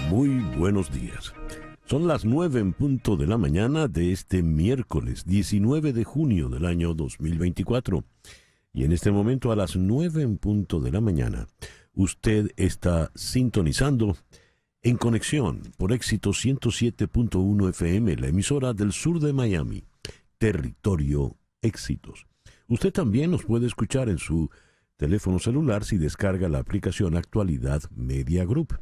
Muy buenos días. Son las 9 en punto de la mañana de este miércoles 19 de junio del año 2024. Y en este momento a las 9 en punto de la mañana, usted está sintonizando En Conexión por Éxito 107.1 FM, la emisora del sur de Miami, Territorio Éxitos. Usted también nos puede escuchar en su teléfono celular si descarga la aplicación Actualidad Media Group.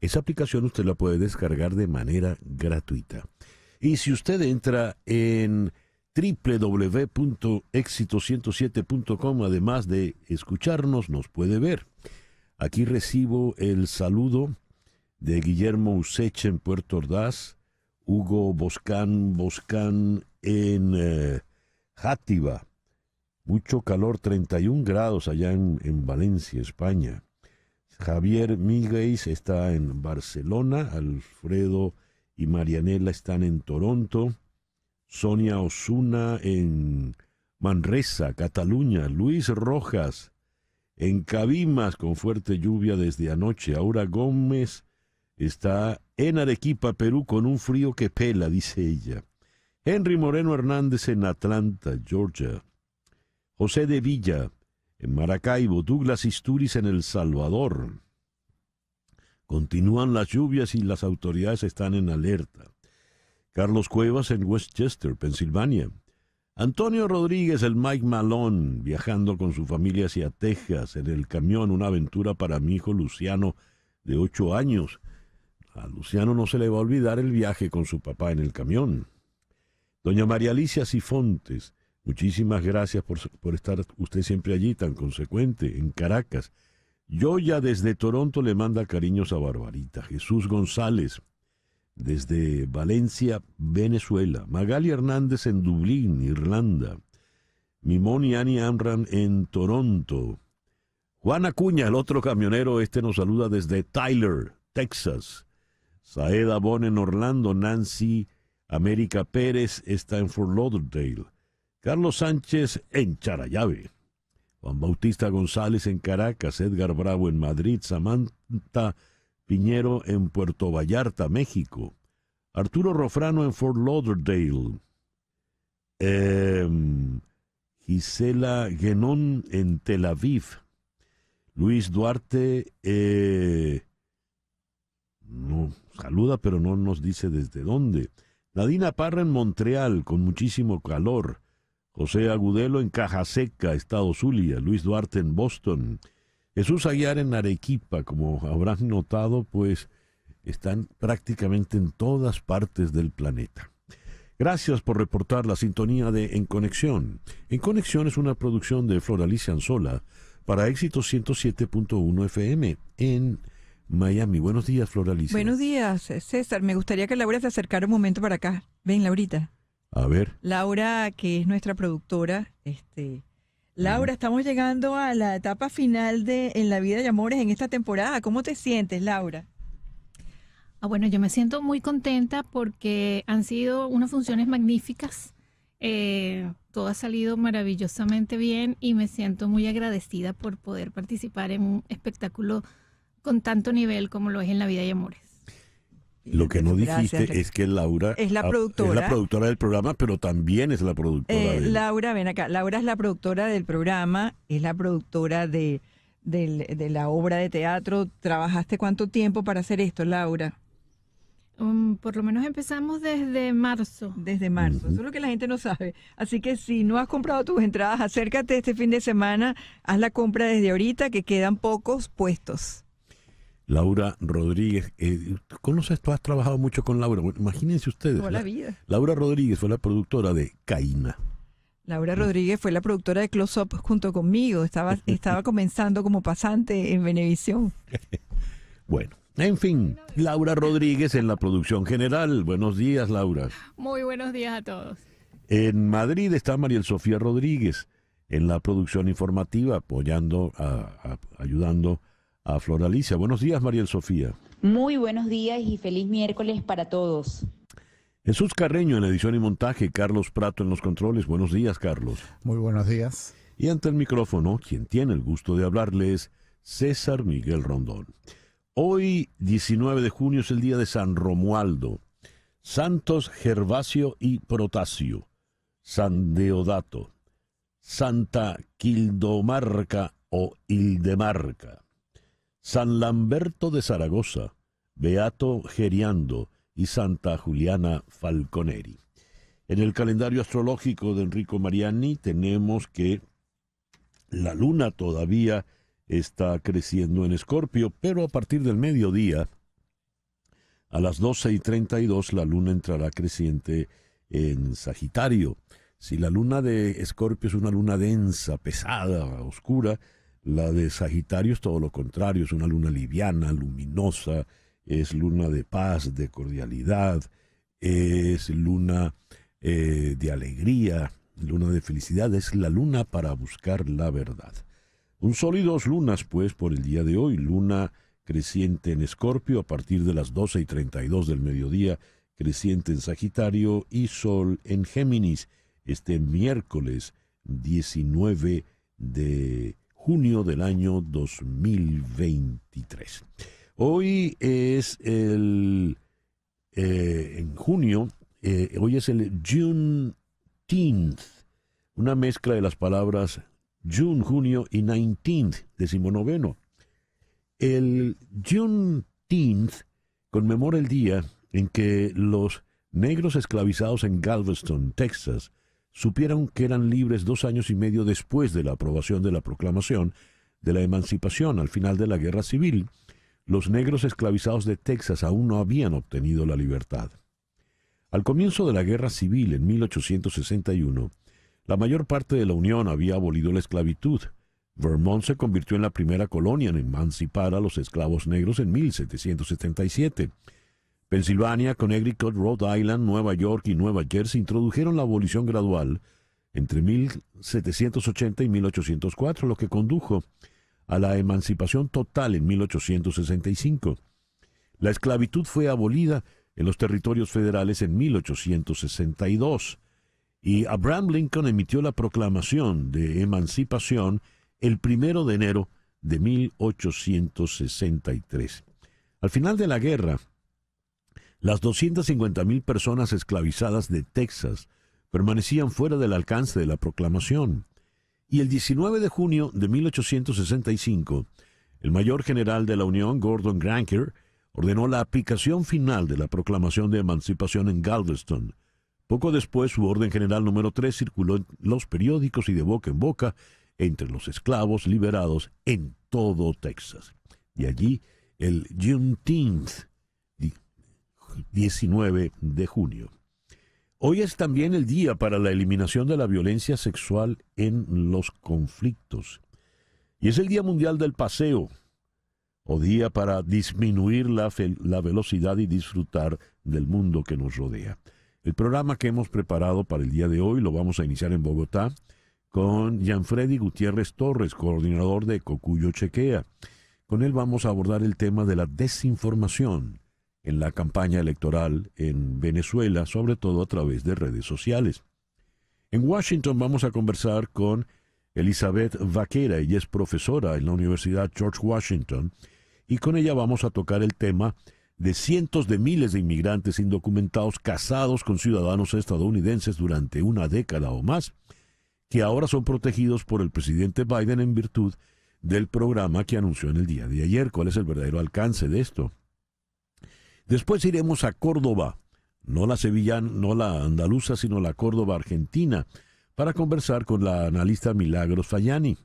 Esa aplicación usted la puede descargar de manera gratuita. Y si usted entra en www.exito107.com, además de escucharnos, nos puede ver. Aquí recibo el saludo de Guillermo Useche en Puerto Ordaz, Hugo Boscán en Játiva. Mucho calor, 31 grados allá en Valencia, España. Javier Miguel está en Barcelona, Alfredo y Marianela están en Toronto, Sonia Osuna en Manresa, Cataluña, Luis Rojas en Cabimas con fuerte lluvia desde anoche, Aura Gómez está en Arequipa, Perú con un frío que pela, dice ella, Henry Moreno Hernández en Atlanta, Georgia, José de Villa en Maracaibo, Douglas Isturiz en El Salvador. Continúan las lluvias y las autoridades están en alerta. Carlos Cuevas en Westchester, Pensilvania. Antonio Rodríguez, el Mike Malone, viajando con su familia hacia Texas en el camión, una aventura para mi hijo Luciano, de 8 años. A Luciano no se le va a olvidar el viaje con su papá en el camión. Doña María Alicia Cifontes, muchísimas gracias por estar usted siempre allí, tan consecuente, en Caracas. Yoya desde Toronto le manda cariños a Barbarita. Jesús González desde Valencia, Venezuela. Magali Hernández en Dublín, Irlanda. Mimoni Ani Amran en Toronto. Juan Acuña, el otro camionero, nos saluda desde Tyler, Texas. Saeda Bon en Orlando. Nancy América Pérez está en Fort Lauderdale. Carlos Sánchez en Charallave, Juan Bautista González en Caracas, Edgar Bravo en Madrid, Samantha Piñero en Puerto Vallarta, México, Arturo Rofrano en Fort Lauderdale, Gisela Guenón en Tel Aviv, Luis Duarte no saluda pero no nos dice desde dónde, Nadina Parra en Montreal con muchísimo calor, José Agudelo en Caja Seca, Estado Zulia, Luis Duarte en Boston, Jesús Aguiar en Arequipa, como habrán notado, pues están prácticamente en todas partes del planeta. Gracias por reportar la sintonía de En Conexión. En Conexión es una producción de Flor Alicia Anzola para Éxito 107.1 FM en Miami. Buenos días, Flor Alicia. Buenos días, César. Me gustaría que Laura se acercara un momento para acá. Ven, Laurita. A ver. Laura, que es nuestra productora. Laura, estamos llegando a la etapa final de En la Vida y Amores en esta temporada. ¿Cómo te sientes, Laura? Bueno, yo me siento muy contenta porque han sido unas funciones magníficas. Todo ha salido maravillosamente bien y me siento muy agradecida por poder participar en un espectáculo con tanto nivel como lo es En la Vida y Amores. Lo que no dijiste es que Laura es la productora. Es la productora del programa, pero también es la productora Laura, ven acá. Laura es la productora del programa, es la productora de la obra de teatro. ¿Trabajaste cuánto tiempo para hacer esto, Laura? Por lo menos empezamos desde marzo. Desde marzo, eso es lo que la gente no sabe. Así que si no has comprado tus entradas, acércate este fin de semana, haz la compra desde ahorita, que quedan pocos puestos. Laura Rodríguez, tú has trabajado mucho con Laura. Bueno, imagínense ustedes. Toda la vida. Laura Rodríguez fue la productora de Caína. Laura Rodríguez fue la productora de Close Up junto conmigo. Estaba comenzando como pasante en Venevisión. Bueno, en fin, Laura Rodríguez en la producción general. Buenos días, Laura. Muy buenos días a todos. En Madrid está Mariel Sofía Rodríguez en la producción informativa, ayudando a Flor Alicia. Buenos días, Mariel Sofía. Muy buenos días y feliz miércoles para todos. Jesús Carreño en edición y montaje, Carlos Prato en los controles. Buenos días, Carlos. Muy buenos días. Y ante el micrófono, quien tiene el gusto de hablarles, César Miguel Rondón. Hoy, 19 de junio, es el día de San Romualdo, Santos Gervasio y Protasio, San Deodato, Santa Quildomarca o Hildemarca, San Lamberto de Zaragoza, Beato Geriando y Santa Juliana Falconeri. En el calendario astrológico de Enrico Mariani tenemos que la luna todavía está creciendo en Escorpio, pero a partir del mediodía, a las 12:32, la luna entrará creciente en Sagitario. Si la luna de Escorpio es una luna densa, pesada, oscura, la de Sagitario es todo lo contrario, es una luna liviana, luminosa, es luna de paz, de cordialidad, es luna de alegría, luna de felicidad, es la luna para buscar la verdad. Un sol y dos lunas, pues, por el día de hoy. Luna creciente en Escorpio a partir de las 12:32 del mediodía, creciente en Sagitario y sol en Géminis este miércoles 19 de junio del año 2023. Hoy es en junio, hoy es el Juneteenth, una mezcla de las palabras June, junio, y 19th, 19. El Juneteenth conmemora el día en que los negros esclavizados en Galveston, Texas, supieron que eran libres 2 años y medio después de la aprobación de la proclamación de la emancipación. Al final de la Guerra Civil, los negros esclavizados de Texas aún no habían obtenido la libertad. Al comienzo de la Guerra Civil, en 1861, la mayor parte de la Unión había abolido la esclavitud. Vermont se convirtió en la primera colonia en emancipar a los esclavos negros en 1777. Pensilvania, Connecticut, Rhode Island, Nueva York y Nueva Jersey introdujeron la abolición gradual entre 1780 y 1804, lo que condujo a la emancipación total en 1865. La esclavitud fue abolida en los territorios federales en 1862 y Abraham Lincoln emitió la proclamación de emancipación el 1 de enero de 1863. Al final de la guerra, las 250,000 personas esclavizadas de Texas permanecían fuera del alcance de la proclamación. Y el 19 de junio de 1865, el mayor general de la Unión, Gordon Granker, ordenó la aplicación final de la proclamación de emancipación en Galveston. Poco después, su orden general número 3 circuló en los periódicos y de boca en boca entre los esclavos liberados en todo Texas. Y allí el Juneteenth, 19 de junio. Hoy es también el día para la eliminación de la violencia sexual en los conflictos. Y es el Día Mundial del Paseo, o día para disminuir la velocidad y disfrutar del mundo que nos rodea. El programa que hemos preparado para el día de hoy lo vamos a iniciar en Bogotá con Gianfredi Gutiérrez Torres, coordinador de Cocuyo Chequea. Con él vamos a abordar el tema de la desinformación en la campaña electoral en Venezuela, sobre todo a través de redes sociales. En Washington vamos a conversar con Elizabeth Vaquera. Ella es profesora en la Universidad George Washington y con ella vamos a tocar el tema de cientos de miles de inmigrantes indocumentados casados con ciudadanos estadounidenses durante una década o más, que ahora son protegidos por el presidente Biden en virtud del programa que anunció en el día de ayer. ¿Cuál es el verdadero alcance de esto? Después iremos a Córdoba, no la sevillana, no la andaluza, sino la Córdoba argentina, para conversar con la analista Milagros Fayani.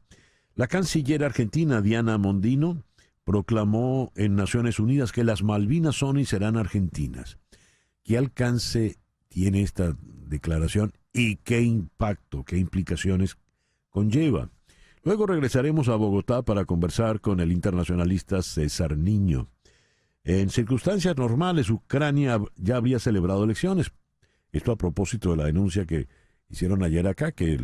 La canciller argentina Diana Mondino proclamó en Naciones Unidas que las Malvinas son y serán argentinas. ¿Qué alcance tiene esta declaración y qué impacto, qué implicaciones conlleva? Luego regresaremos a Bogotá para conversar con el internacionalista César Niño. En circunstancias normales, Ucrania ya habría celebrado elecciones. Esto a propósito de la denuncia que hicieron ayer acá, que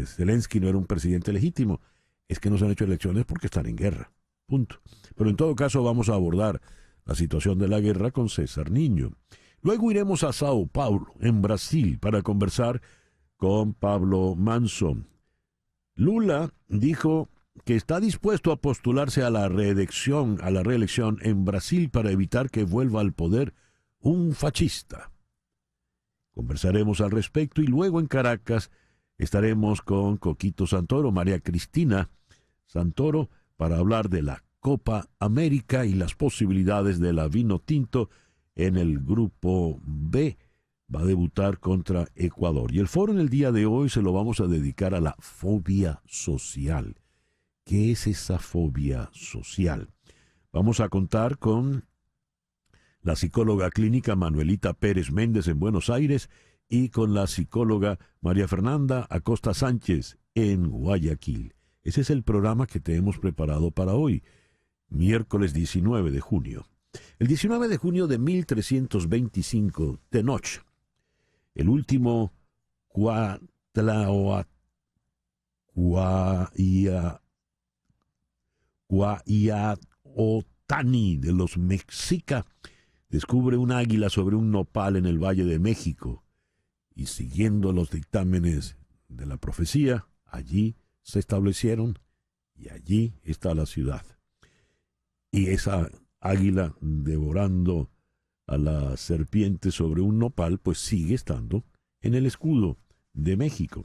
Zelensky no era un presidente legítimo. Es que no se han hecho elecciones porque están en guerra. Punto. Pero en todo caso vamos a abordar la situación de la guerra con César Niño. Luego iremos a Sao Paulo, en Brasil, para conversar con Pablo Manso. Lula dijo que está dispuesto a postularse a la reelección en Brasil para evitar que vuelva al poder un fascista. Conversaremos al respecto y luego en Caracas estaremos con Coquito Santoro, María Cristina Santoro, para hablar de la Copa América y las posibilidades de la Vinotinto en el Grupo B. Va a debutar contra Ecuador. Y el foro en el día de hoy se lo vamos a dedicar a la fobia social. ¿Qué es esa fobia social? Vamos a contar con la psicóloga clínica Manuelita Pérez Méndez en Buenos Aires y con la psicóloga María Fernanda Acosta Sánchez en Guayaquil. Ese es el programa que te hemos preparado para hoy, miércoles 19 de junio. El 19 de junio de 1325, Tenoch, el último Cuayaotani de los Mexica, descubre un águila sobre un nopal en el Valle de México y siguiendo los dictámenes de la profecía, allí se establecieron y allí está la ciudad. Y esa águila devorando a la serpiente sobre un nopal, pues sigue estando en el escudo de México.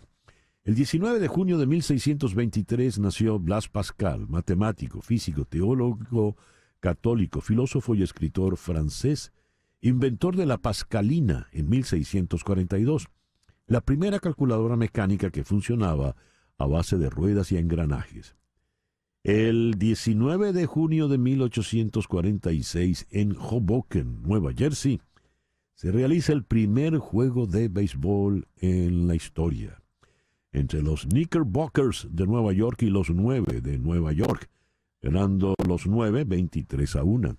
El 19 de junio de 1623 nació Blaise Pascal, matemático, físico, teólogo católico, filósofo y escritor francés, inventor de la pascalina en 1642, la primera calculadora mecánica que funcionaba a base de ruedas y engranajes. El 19 de junio de 1846, en Hoboken, Nueva Jersey, se realiza el primer juego de béisbol en la historia, entre los Knickerbockers de Nueva York y los 9 de Nueva York, ganando los 9 23-1.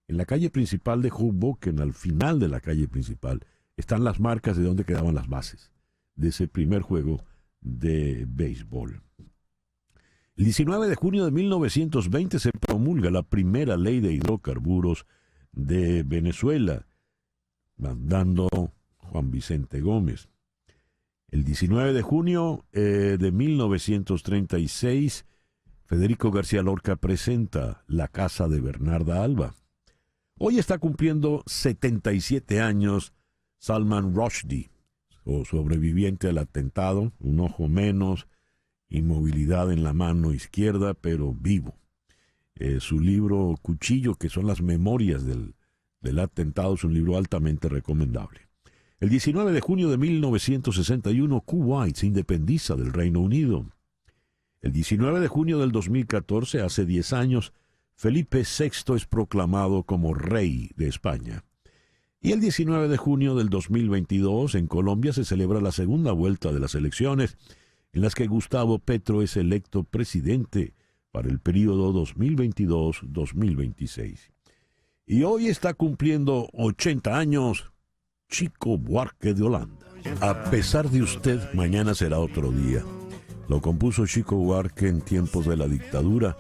En la calle principal de Hoboken, al final de la calle principal, están las marcas de donde quedaban las bases de ese primer juego de béisbol. El 19 de junio de 1920 se promulga la primera ley de hidrocarburos de Venezuela, mandando Juan Vicente Gómez. El 19 de junio de 1936, Federico García Lorca presenta La casa de Bernarda Alba. Hoy está cumpliendo 77 años Salman Rushdie, sobreviviente al atentado, un ojo menos, inmovilidad en la mano izquierda, pero vivo. Su libro Cuchillo, que son las memorias del atentado, es un libro altamente recomendable. El 19 de junio de 1961, Kuwait se independiza del Reino Unido. El 19 de junio del 2014, hace 10 años, Felipe VI es proclamado como rey de España. Y el 19 de junio del 2022, en Colombia, se celebra la segunda vuelta de las elecciones, en las que Gustavo Petro es electo presidente para el periodo 2022-2026. Y hoy está cumpliendo 80 años Chico Buarque de Holanda. A pesar de usted, mañana será otro día. Lo compuso Chico Buarque en tiempos de la dictadura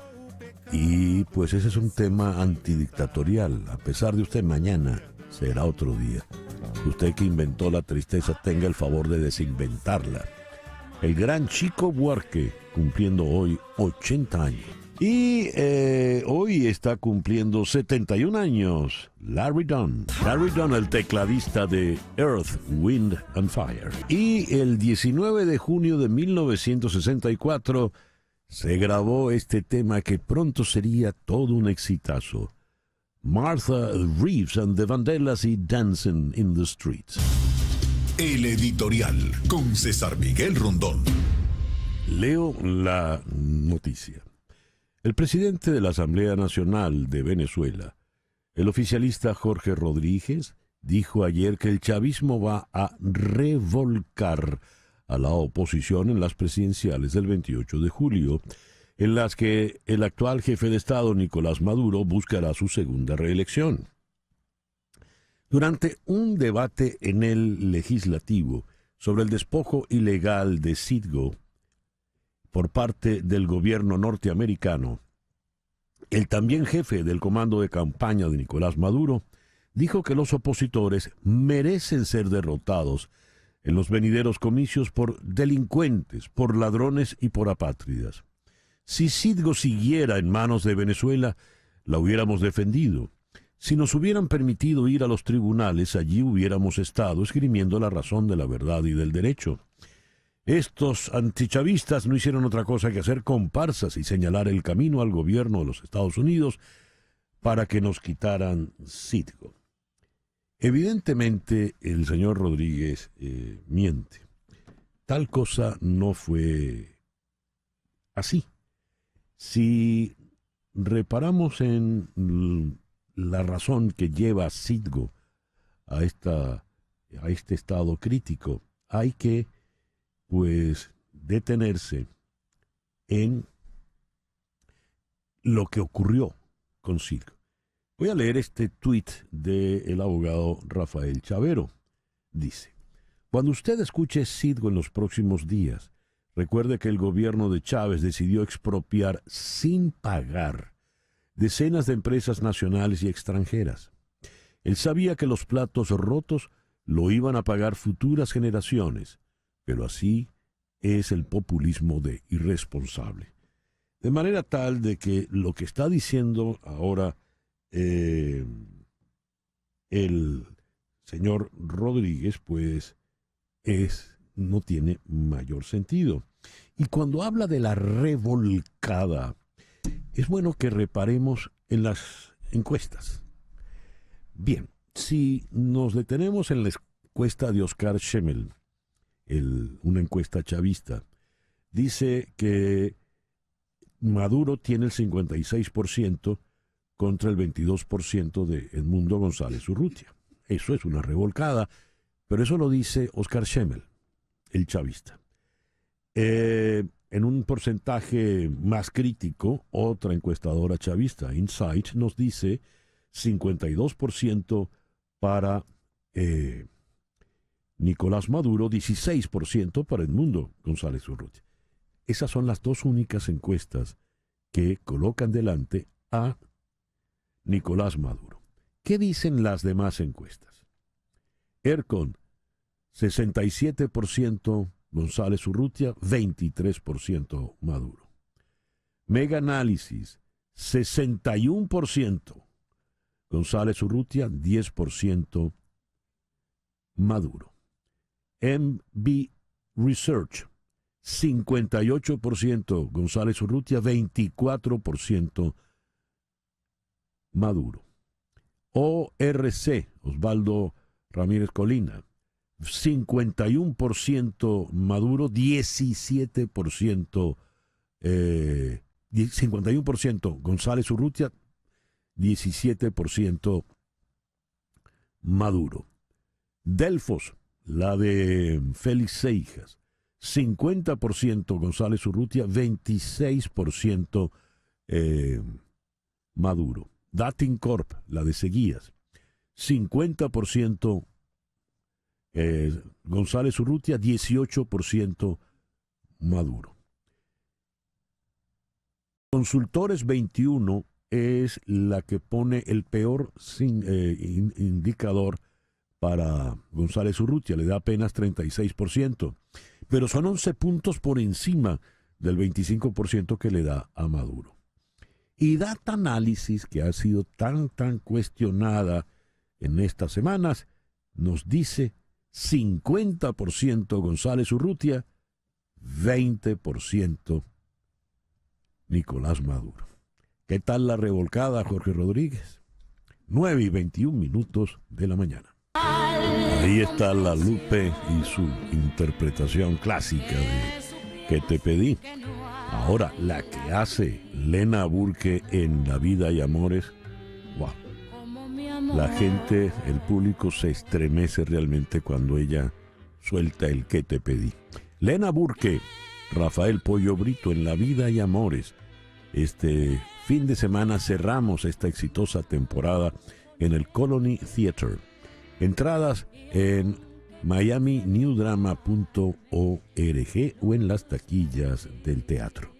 y pues ese es un tema antidictatorial. A pesar de usted, mañana será otro día. Usted que inventó la tristeza, tenga el favor de desinventarla. El gran Chico Buarque, cumpliendo hoy 80 años. Y hoy está cumpliendo 71 años Larry Dunn. Larry Dunn, el tecladista de Earth, Wind and Fire. Y el 19 de junio de 1964 se grabó este tema que pronto sería todo un exitazo. Martha Reeves and the Vandellas y Dancing in the Streets. El editorial con César Miguel Rondón. Leo la noticia. El presidente de la Asamblea Nacional de Venezuela, el oficialista Jorge Rodríguez, dijo ayer que el chavismo va a revolcar a la oposición en las presidenciales del 28 de julio, en las que el actual jefe de Estado, Nicolás Maduro, buscará su segunda reelección. Durante un debate en el legislativo sobre el despojo ilegal de Citgo por parte del gobierno norteamericano, el también jefe del comando de campaña de Nicolás Maduro dijo que los opositores merecen ser derrotados en los venideros comicios por delincuentes, por ladrones y por apátridas. Si Citgo siguiera en manos de Venezuela, la hubiéramos defendido. Si nos hubieran permitido ir a los tribunales, allí hubiéramos estado esgrimiendo la razón de la verdad y del derecho. Estos antichavistas no hicieron otra cosa que hacer comparsas y señalar el camino al gobierno de los Estados Unidos para que nos quitaran Citgo. Evidentemente, el señor Rodríguez miente. Tal cosa no fue así. Si reparamos en la razón que lleva a Citgo a este estado crítico, hay que, pues, detenerse en lo que ocurrió con Citgo. Voy a leer este tuit del abogado Rafael Chavero. Dice: cuando usted escuche Citgo en los próximos días, recuerde que el gobierno de Chávez decidió expropiar sin pagar decenas de empresas nacionales y extranjeras. Él sabía que los platos rotos lo iban a pagar futuras generaciones, pero así es el populismo de irresponsable. De manera tal de que lo que está diciendo ahora el señor Rodríguez, pues, no tiene mayor sentido. Y cuando habla de la revolcada, es bueno que reparemos en las encuestas. Bien, si nos detenemos en la encuesta de Oscar Schemmel, una encuesta chavista, dice que Maduro tiene el 56% contra el 22% de Edmundo González Urrutia. Eso es una revolcada, pero eso lo dice Oscar Schemmel, el chavista. En un porcentaje más crítico, otra encuestadora chavista, Insight, nos dice 52% para Nicolás Maduro, 16% para Edmundo González Urrutia. Esas son las dos únicas encuestas que colocan delante a Nicolás Maduro. ¿Qué dicen las demás encuestas? ERCON, 67% González Urrutia, 23% Maduro. Mega Análisis, 61% González Urrutia, 10% Maduro. MB Research, 58% González Urrutia, 24% Maduro. ORC, Osvaldo Ramírez Colina, 51% Maduro, 17% 51% González Urrutia, 17% Maduro. Delfos, la de Félix Seijas, 50% González Urrutia, 26% Maduro. Datincorp, la de Seguías, 50% González Urrutia, 18% Maduro. Consultores 21 es la que pone el peor indicador para González Urrutia, le da apenas 36%, pero son 11 puntos por encima del 25% que le da a Maduro. Y Data Análisis, que ha sido tan cuestionada en estas semanas, nos dice 50% González Urrutia, 20% Nicolás Maduro. ¿Qué tal la revolcada, Jorge Rodríguez? 9:21 de la mañana. Ahí está la Lupe y su interpretación clásica de ¿Qué te pedí? Ahora, la que hace Lena Burke en La vida y amores, wow. La gente, el público se estremece realmente cuando ella suelta el ¿Qué te pedí? Lena Burke, Rafael Pollo Brito en La vida y amores. Este fin de semana cerramos esta exitosa temporada en el Colony Theater. Entradas en miaminewdrama.org o en las taquillas del teatro.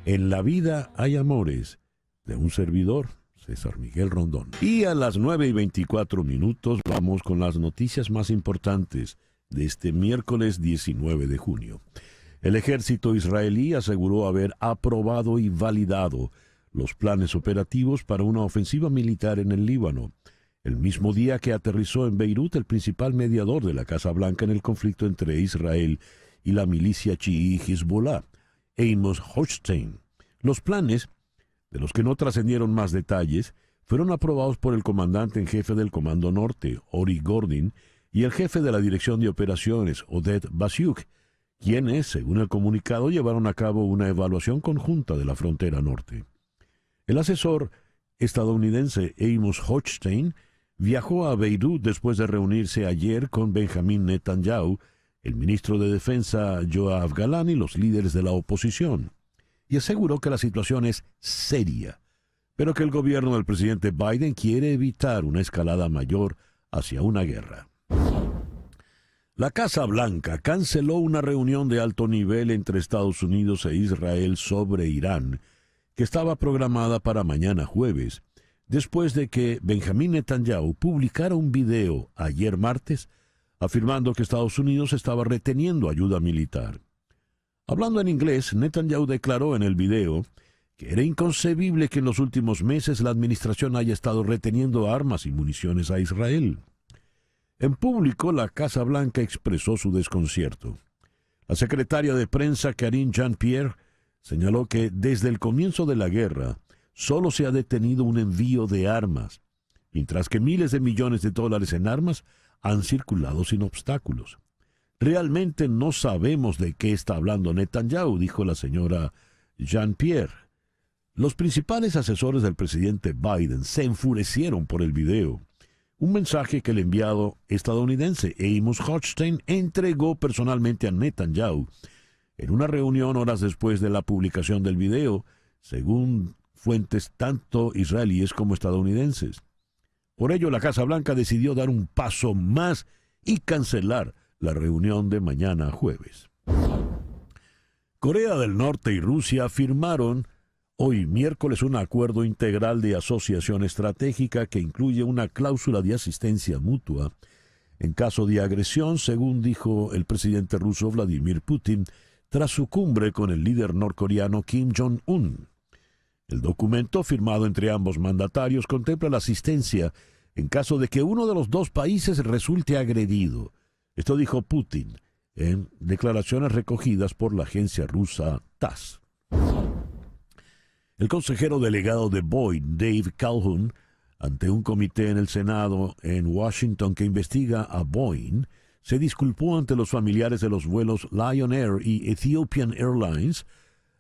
En La vida hay amores, de un servidor, César Miguel Rondón. Y a las 9:24 vamos con las noticias más importantes de este miércoles 19 de junio. El ejército israelí aseguró haber aprobado y validado los planes operativos para una ofensiva militar en el Líbano, el mismo día que aterrizó en Beirut el principal mediador de la Casa Blanca en el conflicto entre Israel y la milicia chií Hezbollah, Amos Hochstein. Los planes, de los que no trascendieron más detalles, fueron aprobados por el comandante en jefe del Comando Norte, Ori Gordon, y el jefe de la Dirección de Operaciones, Oded Basiuk, quienes, según el comunicado, llevaron a cabo una evaluación conjunta de la frontera norte. El asesor estadounidense Amos Hochstein viajó a Beirut después de reunirse ayer con Benjamín Netanyahu, el ministro de Defensa Yoav Galán y los líderes de la oposición, y aseguró que la situación es seria, pero que el gobierno del presidente Biden quiere evitar una escalada mayor hacia una guerra. La Casa Blanca canceló una reunión de alto nivel entre Estados Unidos e Israel sobre Irán, que estaba programada para mañana jueves, después de que Benjamín Netanyahu publicara un video ayer martes afirmando que Estados Unidos estaba reteniendo ayuda militar. Hablando en inglés, Netanyahu declaró en el video que era inconcebible que en los últimos meses la administración haya estado reteniendo armas y municiones a Israel. En público, la Casa Blanca expresó su desconcierto. La secretaria de prensa Karine Jean-Pierre señaló que desde el comienzo de la guerra solo se ha detenido un envío de armas, mientras que miles de millones de dólares en armas han circulado sin obstáculos. Realmente no sabemos de qué está hablando Netanyahu, dijo la señora Jean-Pierre. Los principales asesores del presidente Biden se enfurecieron por el video, un mensaje que el enviado estadounidense Amos Hochstein entregó personalmente a Netanyahu en una reunión horas después de la publicación del video, según fuentes tanto israelíes como estadounidenses. Por ello, la Casa Blanca decidió dar un paso más y cancelar la reunión de mañana jueves. Corea del Norte y Rusia firmaron hoy miércoles un acuerdo integral de asociación estratégica que incluye una cláusula de asistencia mutua en caso de agresión, según dijo el presidente ruso Vladimir Putin tras su cumbre con el líder norcoreano Kim Jong-un. El documento firmado entre ambos mandatarios contempla la asistencia en caso de que uno de los dos países resulte agredido. Esto dijo Putin en declaraciones recogidas por la agencia rusa TASS. El consejero delegado de Boeing, Dave Calhoun, ante un comité en el Senado en Washington que investiga a Boeing, se disculpó ante los familiares de los vuelos Lion Air y Ethiopian Airlines,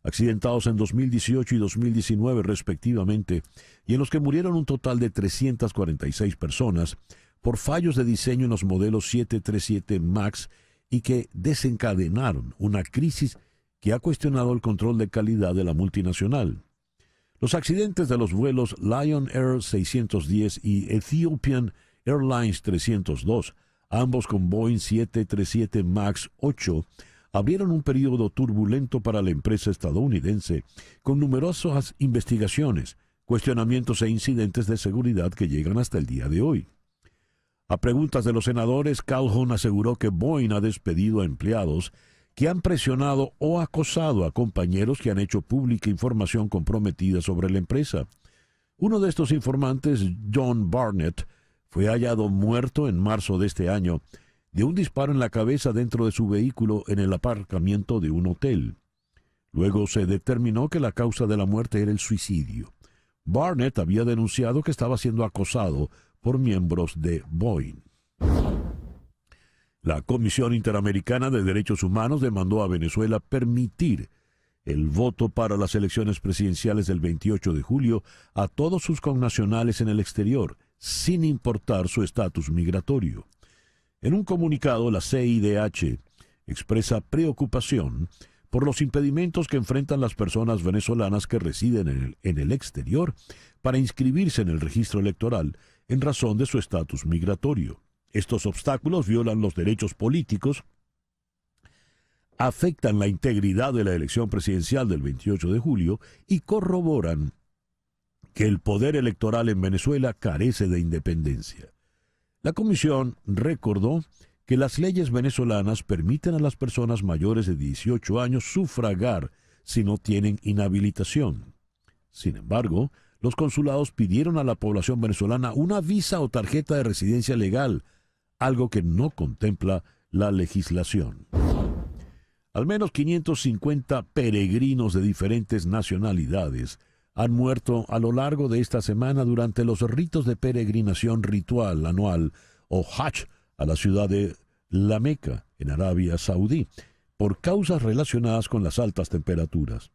accidentados en 2018 y 2019 respectivamente, y en los que murieron un total de 346 personas por fallos de diseño en los modelos 737 MAX y que desencadenaron una crisis que ha cuestionado el control de calidad de la multinacional. Los accidentes de los vuelos Lion Air 610 y Ethiopian Airlines 302, ambos con Boeing 737 MAX 8, abrieron un periodo turbulento para la empresa estadounidense, con numerosas investigaciones, cuestionamientos e incidentes de seguridad que llegan hasta el día de hoy. A preguntas de los senadores, Calhoun aseguró que Boeing ha despedido a empleados que han presionado o acosado a compañeros que han hecho pública información comprometida sobre la empresa. Uno de estos informantes, John Barnett, fue hallado muerto en marzo de este año de un disparo en la cabeza dentro de su vehículo en el aparcamiento de un hotel. Luego se determinó que la causa de la muerte era el suicidio. Barnett había denunciado que estaba siendo acosado por miembros de Boeing. La Comisión Interamericana de Derechos Humanos demandó a Venezuela permitir el voto para las elecciones presidenciales del 28 de julio a todos sus connacionales en el exterior, sin importar su estatus migratorio. En un comunicado, la CIDH expresa preocupación por los impedimentos que enfrentan las personas venezolanas que residen en el exterior para inscribirse en el registro electoral en razón de su estatus migratorio. Estos obstáculos violan los derechos políticos, afectan la integridad de la elección presidencial del 28 de julio y corroboran que el poder electoral en Venezuela carece de independencia. La comisión recordó que las leyes venezolanas permiten a las personas mayores de 18 años sufragar si no tienen inhabilitación. Sin embargo, los consulados pidieron a la población venezolana una visa o tarjeta de residencia legal, algo que no contempla la legislación. Al menos 550 peregrinos de diferentes nacionalidades han muerto a lo largo de esta semana durante los ritos de peregrinación ritual anual o Hajj a la ciudad de La Meca, en Arabia Saudí, por causas relacionadas con las altas temperaturas.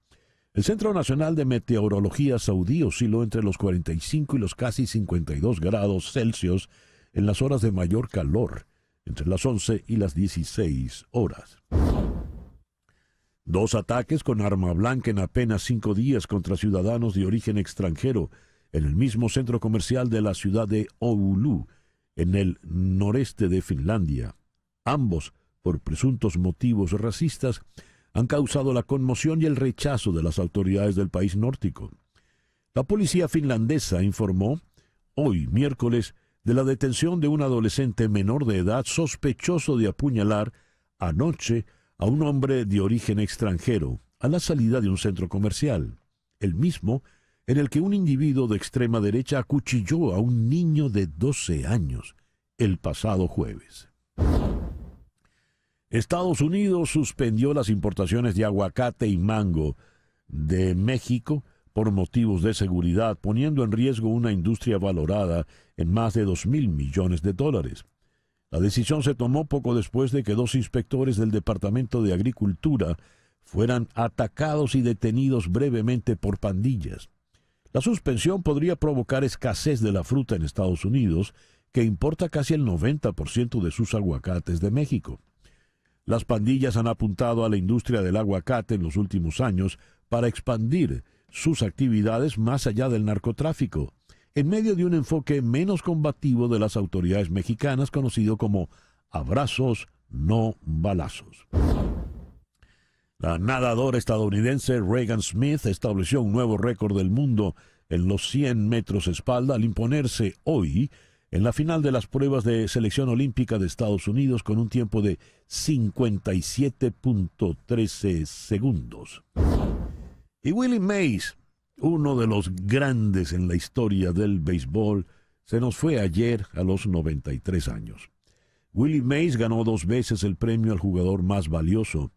El Centro Nacional de Meteorología Saudí osciló entre los 45 y los casi 52 grados Celsius en las horas de mayor calor, entre las 11 y las 16 horas. 2 ataques con arma blanca en apenas 5 días contra ciudadanos de origen extranjero en el mismo centro comercial de la ciudad de Oulu, en el noreste de Finlandia. Ambos, por presuntos motivos racistas, han causado la conmoción y el rechazo de las autoridades del país nórdico. La policía finlandesa informó hoy, miércoles, de la detención de un adolescente menor de edad sospechoso de apuñalar anoche a un hombre de origen extranjero a la salida de un centro comercial, el mismo en el que un individuo de extrema derecha acuchilló a un niño de 12 años el pasado jueves. Estados Unidos suspendió las importaciones de aguacate y mango de México por motivos de seguridad, poniendo en riesgo una industria valorada en más de $2,000 millones. La decisión se tomó poco después de que 2 inspectores del Departamento de Agricultura fueran atacados y detenidos brevemente por pandillas. La suspensión podría provocar escasez de la fruta en Estados Unidos, que importa casi el 90% de sus aguacates de México. Las pandillas han apuntado a la industria del aguacate en los últimos años para expandir sus actividades más allá del narcotráfico, en medio de un enfoque menos combativo de las autoridades mexicanas conocido como abrazos, no balazos. La nadadora estadounidense Regan Smith estableció un nuevo récord del mundo en los 100 metros espalda al imponerse hoy en la final de las pruebas de selección olímpica de Estados Unidos con un tiempo de 57.13 segundos. Y Willie Mays, uno de los grandes en la historia del béisbol, se nos fue ayer a los 93 años. Willie Mays ganó 2 veces el premio al jugador más valioso,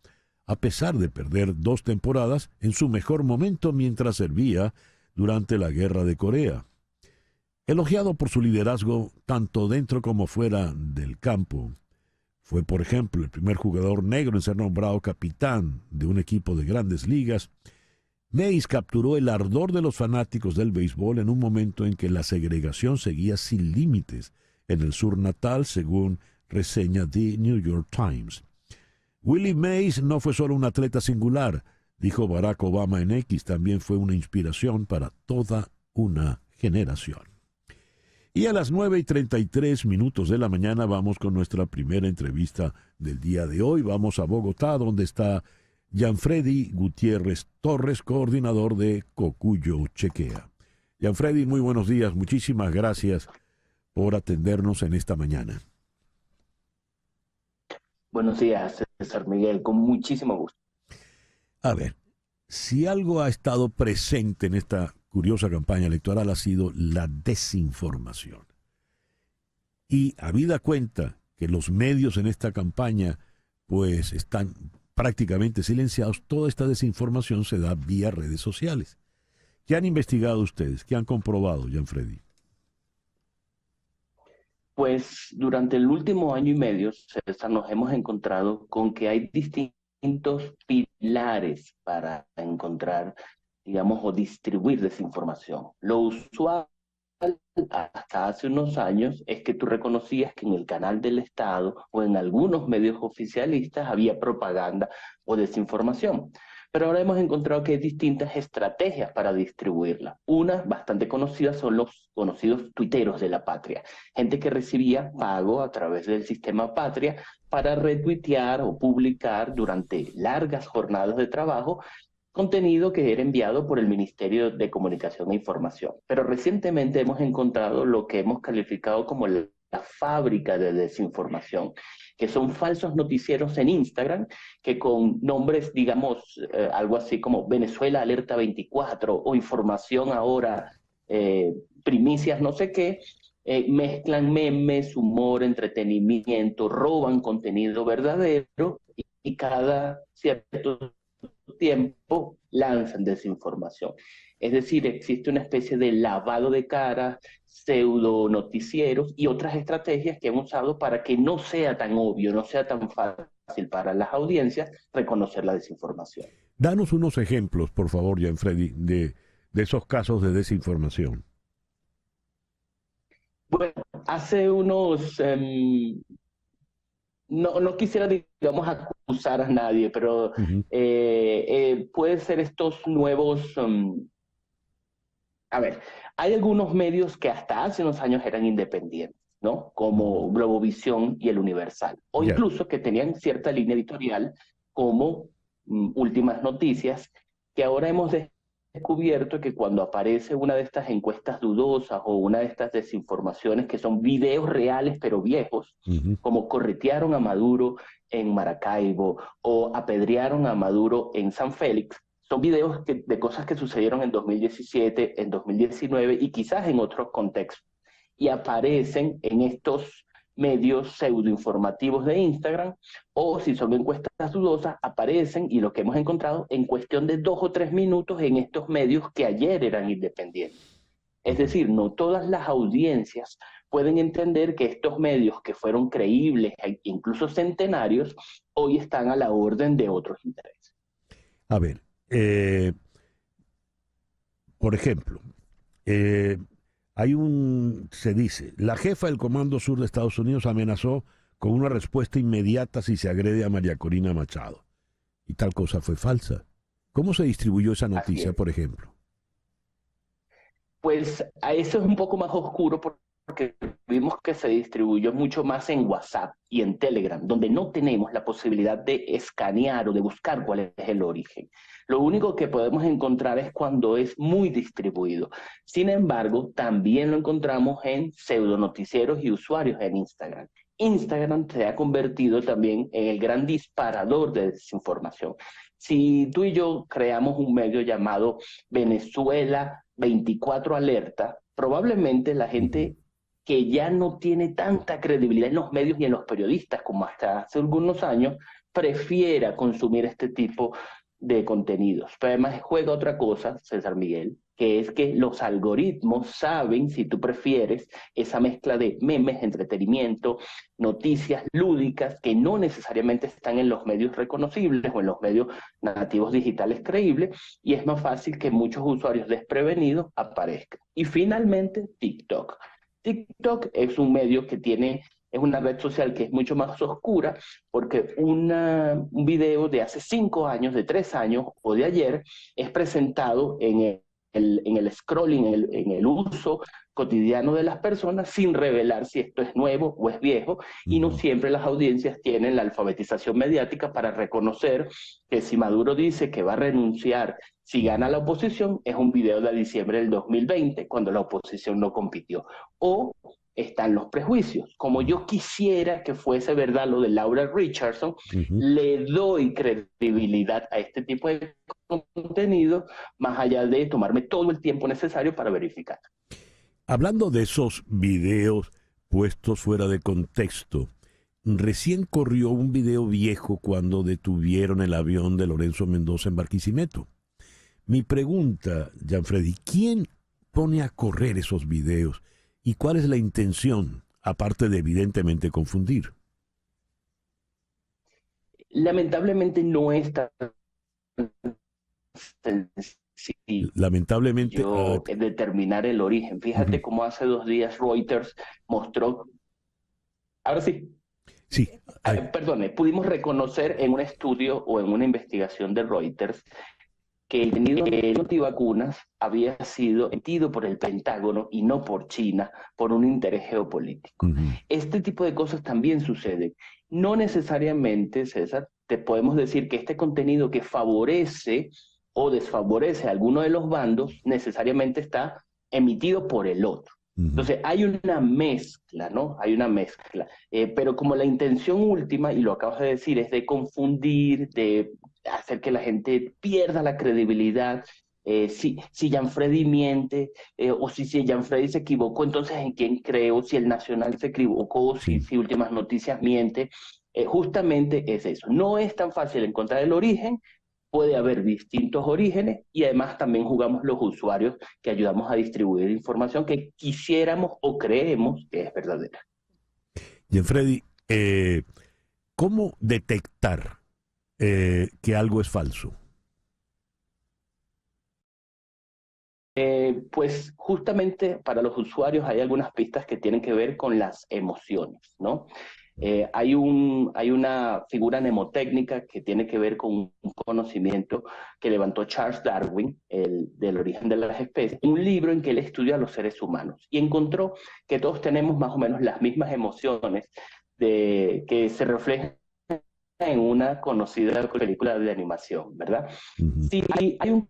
a pesar de perder 2 temporadas en su mejor momento mientras servía durante la Guerra de Corea. Elogiado por su liderazgo tanto dentro como fuera del campo, fue, por ejemplo, el primer jugador negro en ser nombrado capitán de un equipo de grandes ligas. Mays capturó el ardor de los fanáticos del béisbol en un momento en que la segregación seguía sin límites en el sur natal, según reseña The New York Times. Willie Mays no fue solo un atleta singular, dijo Barack Obama en X, también fue una inspiración para toda una generación. Y a las 9:33 de la mañana vamos con nuestra primera entrevista del día de hoy. Vamos a Bogotá, donde está Gianfredi Gutiérrez Torres, coordinador de Cocuyo Chequea. Gianfredi, muy buenos días. Muchísimas gracias por atendernos en esta mañana. Buenos días, César Miguel, con muchísimo gusto. A ver, si algo ha estado presente en esta curiosa campaña electoral ha sido la desinformación. Y habida cuenta que los medios en esta campaña pues están prácticamente silenciados, toda esta desinformación se da vía redes sociales. ¿Qué han investigado ustedes? ¿Qué han comprobado, Gianfredi? Pues durante el último año y medio, César, nos hemos encontrado con que hay distintos pilares para encontrar, digamos, o distribuir desinformación. Lo usual hasta hace unos años es que tú reconocías que en el canal del Estado o en algunos medios oficialistas había propaganda o desinformación. Pero ahora hemos encontrado que hay distintas estrategias para distribuirla. Una bastante conocida son los conocidos tuiteros de la patria. Gente que recibía pago a través del sistema Patria para retuitear o publicar durante largas jornadas de trabajo contenido que era enviado por el Ministerio de Comunicación e Información. Pero recientemente hemos encontrado lo que hemos calificado como la fábrica de desinformación, que son falsos noticieros en Instagram, que con nombres, digamos, algo así como Venezuela Alerta 24 o Información Ahora, primicias no sé qué, mezclan memes, humor, entretenimiento, roban contenido verdadero y cada cierto tiempo lanzan desinformación. Es decir, existe una especie de lavado de cara, pseudo noticieros y otras estrategias que han usado para que no sea tan obvio, no sea tan fácil para las audiencias reconocer la desinformación. Danos unos ejemplos, por favor, Gianfredi, de esos casos de desinformación. Bueno, hace unos no quisiera, digamos, acusar a nadie, pero puede ser estos nuevos... a ver, hay algunos medios que hasta hace unos años eran independientes, ¿no? Como Globovisión y El Universal, o incluso que tenían cierta línea editorial como Últimas Noticias, que ahora hemos descubierto que cuando aparece una de estas encuestas dudosas o una de estas desinformaciones que son videos reales pero viejos, como corretearon a Maduro en Maracaibo o apedrearon a Maduro en San Félix, son videos de cosas que sucedieron en 2017, en 2019 y quizás en otros contextos. Y aparecen en estos medios pseudoinformativos de Instagram, o si son encuestas dudosas, aparecen, y lo que hemos encontrado, en cuestión de 2 o 3 minutos en estos medios que ayer eran independientes. Es decir, no todas las audiencias pueden entender que estos medios que fueron creíbles e incluso centenarios, hoy están a la orden de otros intereses. A ver, por ejemplo, se dice, la jefa del Comando Sur de Estados Unidos amenazó con una respuesta inmediata si se agrede a María Corina Machado. Y tal cosa fue falsa. ¿Cómo se distribuyó esa noticia, por ejemplo? Pues a eso es un poco más oscuro porque vimos que se distribuyó mucho más en WhatsApp y en Telegram, donde no tenemos la posibilidad de escanear o de buscar cuál es el origen. Lo único que podemos encontrar es cuando es muy distribuido. Sin embargo, también lo encontramos en pseudonoticieros y usuarios en Instagram. Instagram se ha convertido también en el gran disparador de desinformación. Si tú y yo creamos un medio llamado Venezuela 24 Alerta, probablemente la gente que ya no tiene tanta credibilidad en los medios y en los periodistas como hasta hace algunos años, prefiera consumir este tipo de contenidos. Pero además juega otra cosa, César Miguel, que es que los algoritmos saben si tú prefieres esa mezcla de memes, entretenimiento, noticias lúdicas que no necesariamente están en los medios reconocibles o en los medios nativos digitales creíbles, y es más fácil que muchos usuarios desprevenidos aparezcan. Y finalmente, TikTok. TikTok es un medio que es una red social que es mucho más oscura porque un video de hace 5 años, de 3 años o de ayer es presentado en el scrolling, en el uso cotidiano de las personas sin revelar si esto es nuevo o es viejo, y no siempre las audiencias tienen la alfabetización mediática para reconocer que si Maduro dice que va a renunciar si gana la oposición, es un video de diciembre del 2020, cuando la oposición no compitió. O están los prejuicios. Como yo quisiera que fuese verdad lo de Laura Richardson, le doy credibilidad a este tipo de contenido, más allá de tomarme todo el tiempo necesario para verificar. Hablando de esos videos puestos fuera de contexto, recién corrió un video viejo cuando detuvieron el avión de Lorenzo Mendoza en Barquisimeto. Mi pregunta, Gianfredi, ¿quién pone a correr esos videos y cuál es la intención, aparte de evidentemente confundir? Lamentablemente no es tan sencillo. Lamentablemente Determinar el origen. Fíjate cómo hace 2 días Reuters mostró... Ahora sí. Sí. Perdone, pudimos reconocer en un estudio o en una investigación de Reuters que el contenido de antivacunas había sido emitido por el Pentágono y no por China, por un interés geopolítico. Este tipo de cosas también suceden. No necesariamente, César, te podemos decir que este contenido que favorece o desfavorece a alguno de los bandos necesariamente está emitido por el otro. Entonces, hay una mezcla, ¿no? Hay una mezcla. Pero como la intención última, y lo acabas de decir, es de confundir, de hacer que la gente pierda la credibilidad. Si Gianfredi miente, o si Gianfredi se equivocó, entonces ¿en quién creo? Si el Nacional se equivocó, Sí. si Últimas Noticias miente. Justamente es eso. No es tan fácil encontrar el origen, puede haber distintos orígenes y además también jugamos los usuarios que ayudamos a distribuir información que quisiéramos o creemos que es verdadera. Gianfredi, ¿cómo detectar que algo es falso? Pues justamente para los usuarios hay algunas pistas que tienen que ver con las emociones, ¿no? Hay una figura mnemotécnica que tiene que ver con un conocimiento que levantó Charles Darwin, del origen de las especies, un libro en que él estudia a los seres humanos y encontró que todos tenemos más o menos las mismas emociones que se reflejan en una conocida película de animación, ¿verdad? Uh-huh. Sí, hay un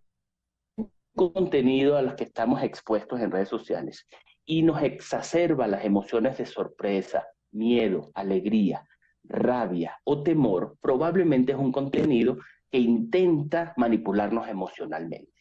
contenido a los que estamos expuestos en redes sociales y nos exacerba las emociones de sorpresa, miedo, alegría, rabia o temor, probablemente es un contenido que intenta manipularnos emocionalmente.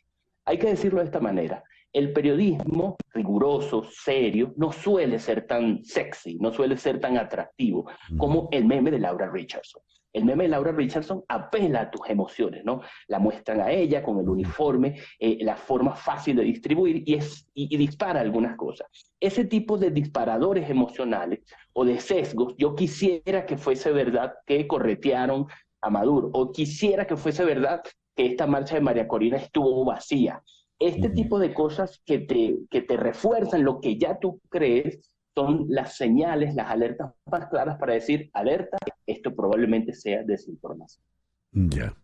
Hay que decirlo de esta manera, el periodismo riguroso, serio, no suele ser tan sexy, no suele ser tan atractivo como el meme de Laura Richardson. El meme de Laura Richardson apela a tus emociones, ¿no? La muestran a ella con el uniforme, la forma fácil de distribuir y dispara algunas cosas. Ese tipo de disparadores emocionales o de sesgos, yo quisiera que fuese verdad que corretearon a Maduro, o quisiera que fuese verdad que esta marcha de María Corina estuvo vacía. Este tipo de cosas que te refuerzan lo que ya tú crees son las señales, las alertas más claras para decir, alerta, esto probablemente sea desinformación. Ya.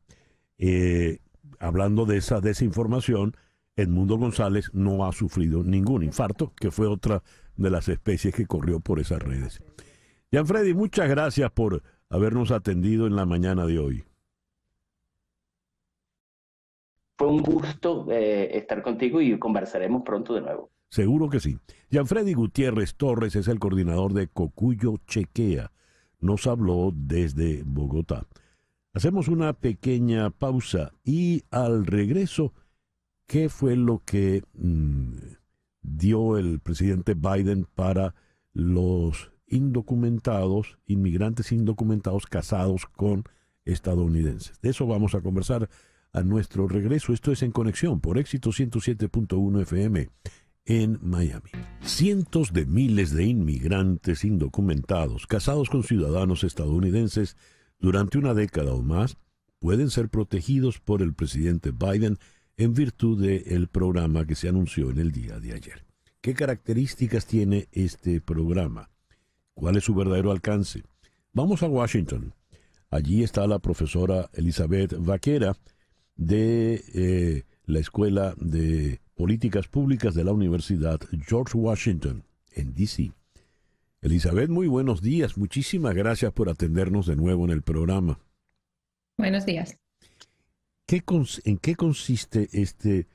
Hablando de esa desinformación, Edmundo González no ha sufrido ningún infarto, que fue otra de las especies que corrió por esas redes. Gianfredi, muchas gracias por habernos atendido en la mañana de hoy. Fue un gusto estar contigo y conversaremos pronto de nuevo. Seguro que sí. Gianfredi Gutiérrez Torres es el coordinador de Cocuyo Chequea. Nos habló desde Bogotá. Hacemos una pequeña pausa y al regreso, ¿qué fue lo que dio el presidente Biden para los indocumentados, inmigrantes indocumentados casados con estadounidenses? De eso vamos a conversar a nuestro regreso. Esto es En Conexión por Éxito 107.1 FM. En Miami. Cientos de miles de inmigrantes indocumentados casados con ciudadanos estadounidenses durante una década o más pueden ser protegidos por el presidente Biden en virtud del programa que se anunció en el día de ayer. ¿Qué características tiene este programa? ¿Cuál es su verdadero alcance? Vamos a Washington. Allí está la profesora Elizabeth Vaquera de la Escuela de Políticas Públicas de la Universidad George Washington, en D.C. Elizabeth, muy buenos días. Muchísimas gracias por atendernos de nuevo en el programa. Buenos días. ¿En qué consiste este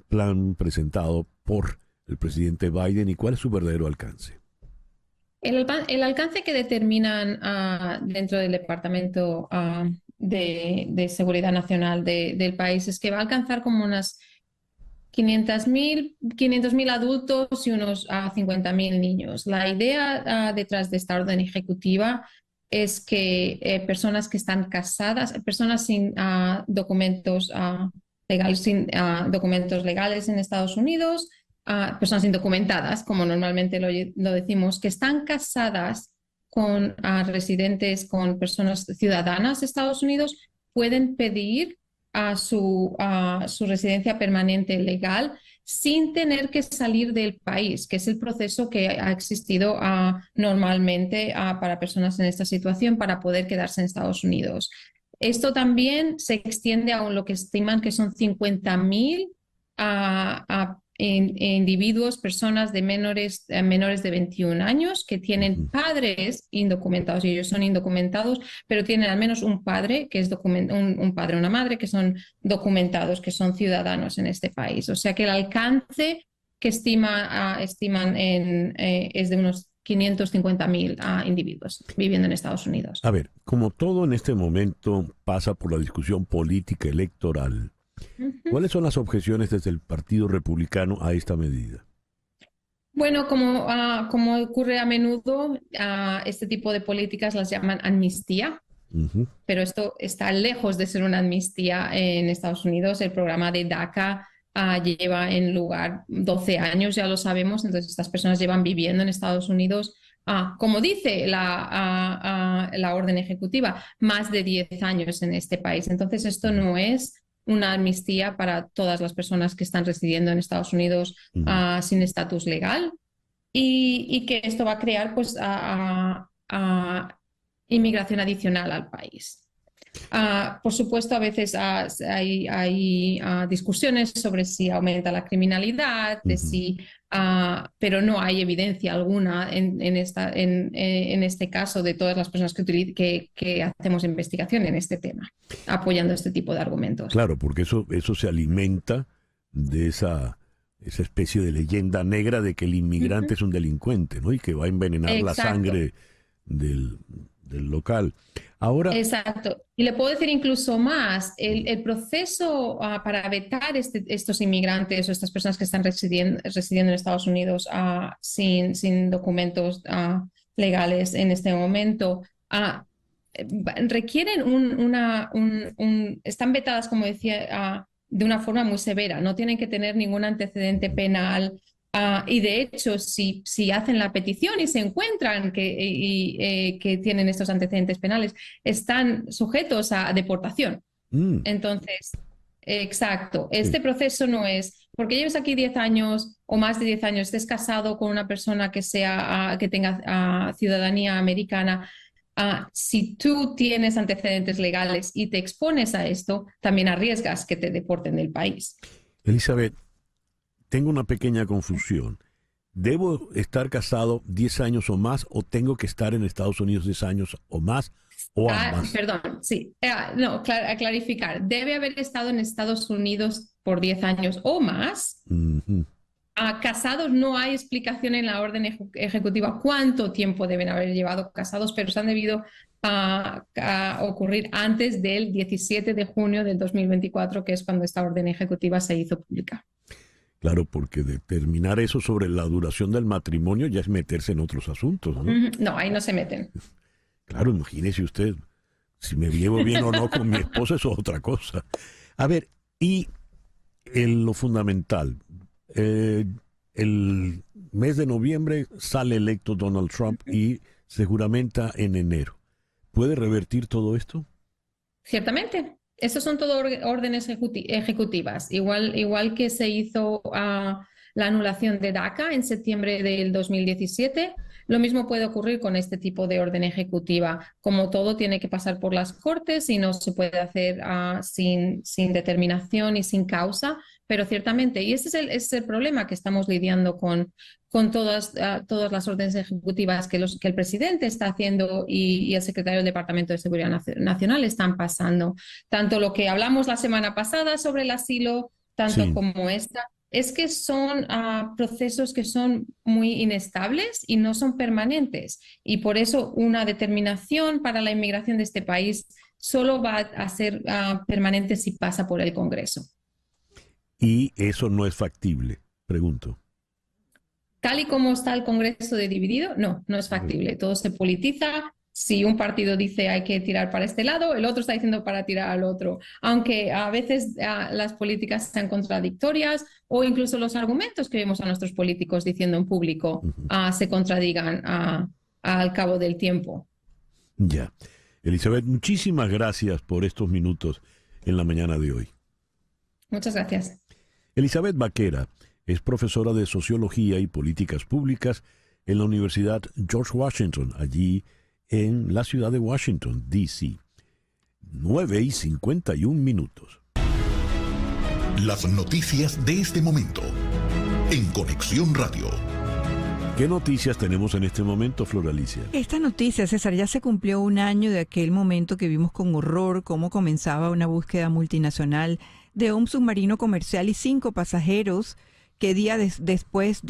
plan presentado por el presidente Biden y cuál es su verdadero alcance? El alcance que determinan dentro del Departamento de Seguridad Nacional del país es que va a alcanzar como unas 500.000 adultos y unos 50.000 niños. La idea detrás de esta orden ejecutiva es que personas que están casadas, personas sin documentos legales en Estados Unidos, personas indocumentadas, como normalmente lo decimos, que están casadas con residentes, con personas ciudadanas de Estados Unidos, pueden pedir su residencia permanente legal sin tener que salir del país, que es el proceso que ha existido normalmente para personas en esta situación para poder quedarse en Estados Unidos. Esto también se extiende a lo que estiman que son 50.000 individuos, personas de menores de 21 años que tienen padres indocumentados, y ellos son indocumentados, pero tienen al menos un padre, que es un padre o una madre, que son documentados, que son ciudadanos en este país. O sea que el alcance que estiman es de unos 550,000 individuos viviendo en Estados Unidos. A ver, como todo en este momento pasa por la discusión política electoral, ¿cuáles son las objeciones desde el Partido Republicano a esta medida? Bueno, como ocurre a menudo, este tipo de políticas las llaman amnistía, pero esto está lejos de ser una amnistía en Estados Unidos. El programa de DACA lleva en lugar 12 años, ya lo sabemos, entonces estas personas llevan viviendo en Estados Unidos, como dice la orden ejecutiva, más de 10 años en este país. Entonces esto no es una amnistía para todas las personas que están residiendo en Estados Unidos sin estatus legal, y que esto va a crear pues inmigración adicional al país. Por supuesto, a veces hay discusiones sobre si aumenta la criminalidad, pero no hay evidencia alguna en este caso de todas las personas que hacemos investigación en este tema, apoyando este tipo de argumentos. Claro, porque eso se alimenta de esa especie de leyenda negra de que el inmigrante es un delincuente, ¿no? Y que va a envenenar la sangre del local. Ahora, exacto. Y le puedo decir incluso más, el proceso para vetar estos inmigrantes o estas personas que están residiendo en Estados Unidos sin documentos legales en este momento, requieren están vetadas, como decía, de una forma muy severa. No tienen que tener ningún antecedente penal. Y de hecho, si hacen la petición y se encuentran que tienen estos antecedentes penales, están sujetos a deportación. Entonces, exacto, este proceso no es porque lleves aquí 10 años o más de 10 años, estés casado con una persona que tenga ciudadanía americana. Si tú tienes antecedentes legales y te expones a esto, también arriesgas que te deporten del país. Elizabeth, tengo una pequeña confusión. ¿Debo estar casado 10 años o más o tengo que estar en Estados Unidos 10 años o más o ambas? Perdón, sí. No, a clarificar. Debe haber estado en Estados Unidos por 10 años o más. Casados, no hay explicación en la orden ejecutiva cuánto tiempo deben haber llevado casados, pero se han debido ocurrir antes del 17 de junio del 2024, que es cuando esta orden ejecutiva se hizo pública. Claro, porque determinar eso sobre la duración del matrimonio ya es meterse en otros asuntos, ¿no? No, ahí no se meten. Claro, imagínese usted, si me llevo bien o no con mi esposa, eso es otra cosa. A ver, y lo fundamental, el mes de noviembre sale electo Donald Trump y se juramenta en enero. ¿Puede revertir todo esto? Ciertamente. Esas son todo órdenes ejecutivas, igual que se hizo la anulación de DACA en septiembre del 2017. Lo mismo puede ocurrir con este tipo de orden ejecutiva. Como todo, tiene que pasar por las cortes y no se puede hacer sin determinación y sin causa, pero ciertamente, y ese es el problema que estamos lidiando con todas las órdenes ejecutivas que el presidente está haciendo y el secretario del Departamento de Seguridad Nacional están pasando. Tanto lo que hablamos la semana pasada sobre el asilo, tanto como esta, es que son procesos que son muy inestables y no son permanentes. Y por eso una determinación para la inmigración de este país solo va a ser permanente si pasa por el Congreso. ¿Y eso no es factible? Pregunto. Tal y como está el Congreso de dividido, no es factible. Todo se politiza. Si un partido dice hay que tirar para este lado, el otro está diciendo para tirar al otro. Aunque a veces las políticas sean contradictorias o incluso los argumentos que vemos a nuestros políticos diciendo en público se contradigan al cabo del tiempo. Ya. Elizabeth, muchísimas gracias por estos minutos en la mañana de hoy. Muchas gracias. Elizabeth Vaquera es profesora de Sociología y Políticas Públicas en la Universidad George Washington, allí en la ciudad de Washington, D.C. 9:51. Las noticias de este momento en Conexión Radio. ¿Qué noticias tenemos en este momento, Flor Alicia? Esta noticia, César, ya se cumplió un año de aquel momento que vimos con horror cómo comenzaba una búsqueda multinacional de un submarino comercial y 5 pasajeros que días después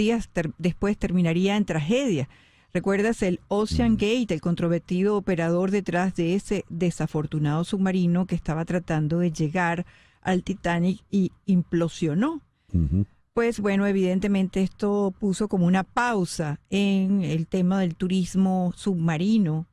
terminaría en tragedia. ¿Recuerdas el Ocean Gate, el controvertido operador detrás de ese desafortunado submarino que estaba tratando de llegar al Titanic y implosionó? Ujú. Pues bueno, evidentemente esto puso como una pausa en el tema del turismo submarino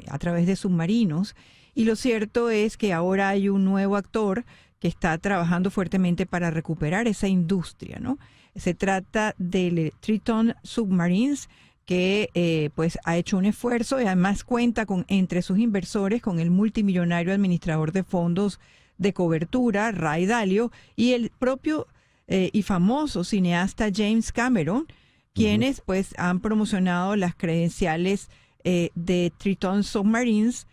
a través de submarinos. Y lo cierto es que ahora hay un nuevo actor que está trabajando fuertemente para recuperar esa industria, ¿no? Se trata del Triton Submarines, que pues ha hecho un esfuerzo y además cuenta entre sus inversores con el multimillonario administrador de fondos de cobertura, Ray Dalio, y el propio y famoso cineasta James Cameron, quienes pues han promocionado las credenciales de Triton Submarines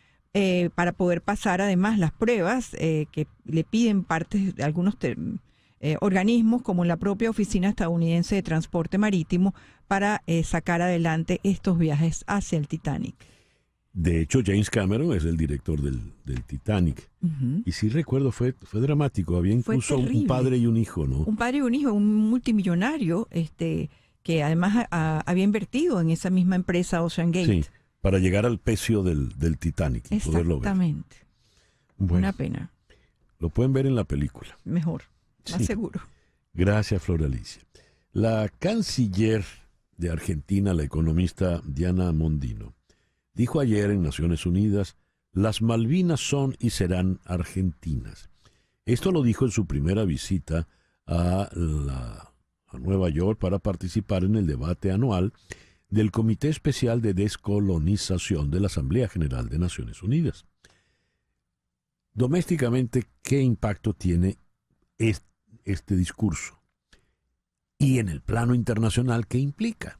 para poder pasar además las pruebas que le piden partes de algunos organismos como la propia Oficina Estadounidense de Transporte Marítimo para sacar adelante estos viajes hacia el Titanic. De hecho, James Cameron es el director del Titanic. Ujú. Y sí recuerdo, fue dramático. Había Fue incluso un terrible. padre y un hijo, ¿no? Un padre y un hijo, un multimillonario, que además había invertido en esa misma empresa Ocean Gate. Sí, para llegar al pecio del Titanic y poderlo ver. Exactamente. Bueno, Una pena. lo pueden ver en la película. Mejor, más Sí. seguro. Gracias, Flor Alicia. La canciller de Argentina, la economista Diana Mondino, dijo ayer en Naciones Unidas: las Malvinas son y serán argentinas. Esto lo dijo en su primera visita a Nueva York para participar en el debate anual del Comité Especial de Descolonización de la Asamblea General de Naciones Unidas. Domésticamente, ¿qué impacto tiene este discurso? Y en el plano internacional, ¿qué implica?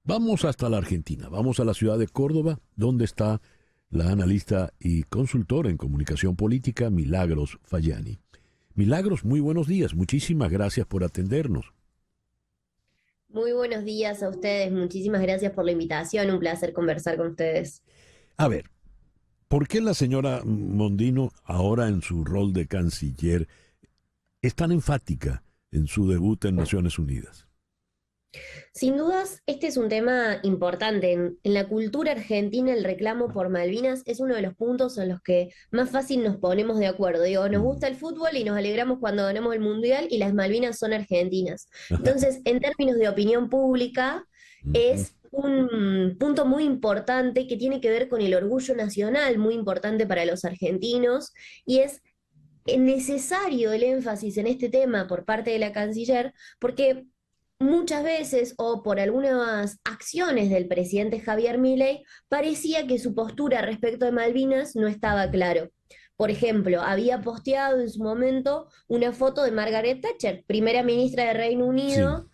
Vamos hasta la Argentina, vamos a la ciudad de Córdoba, donde está la analista y consultora en comunicación política Milagros Fayani. Milagros, muy buenos días, muchísimas gracias por atendernos. Muy buenos días a ustedes, muchísimas gracias por la invitación, un placer conversar con ustedes. A ver, ¿por qué la señora Mondino, ahora en su rol de canciller, es tan enfática en su debut en Naciones Unidas? Sin dudas, este es un tema importante. En la cultura argentina, el reclamo por Malvinas es uno de los puntos en los que más fácil nos ponemos de acuerdo. Digo, nos gusta el fútbol y nos alegramos cuando ganamos el Mundial y las Malvinas son argentinas. Entonces, en términos de opinión pública, es un punto muy importante que tiene que ver con el orgullo nacional, muy importante para los argentinos, y es necesario el énfasis en este tema por parte de la canciller, porque muchas veces, o por algunas acciones del presidente Javier Milei, parecía que su postura respecto de Malvinas no estaba claro. Por ejemplo, había posteado en su momento una foto de Margaret Thatcher, primera ministra de Reino Unido,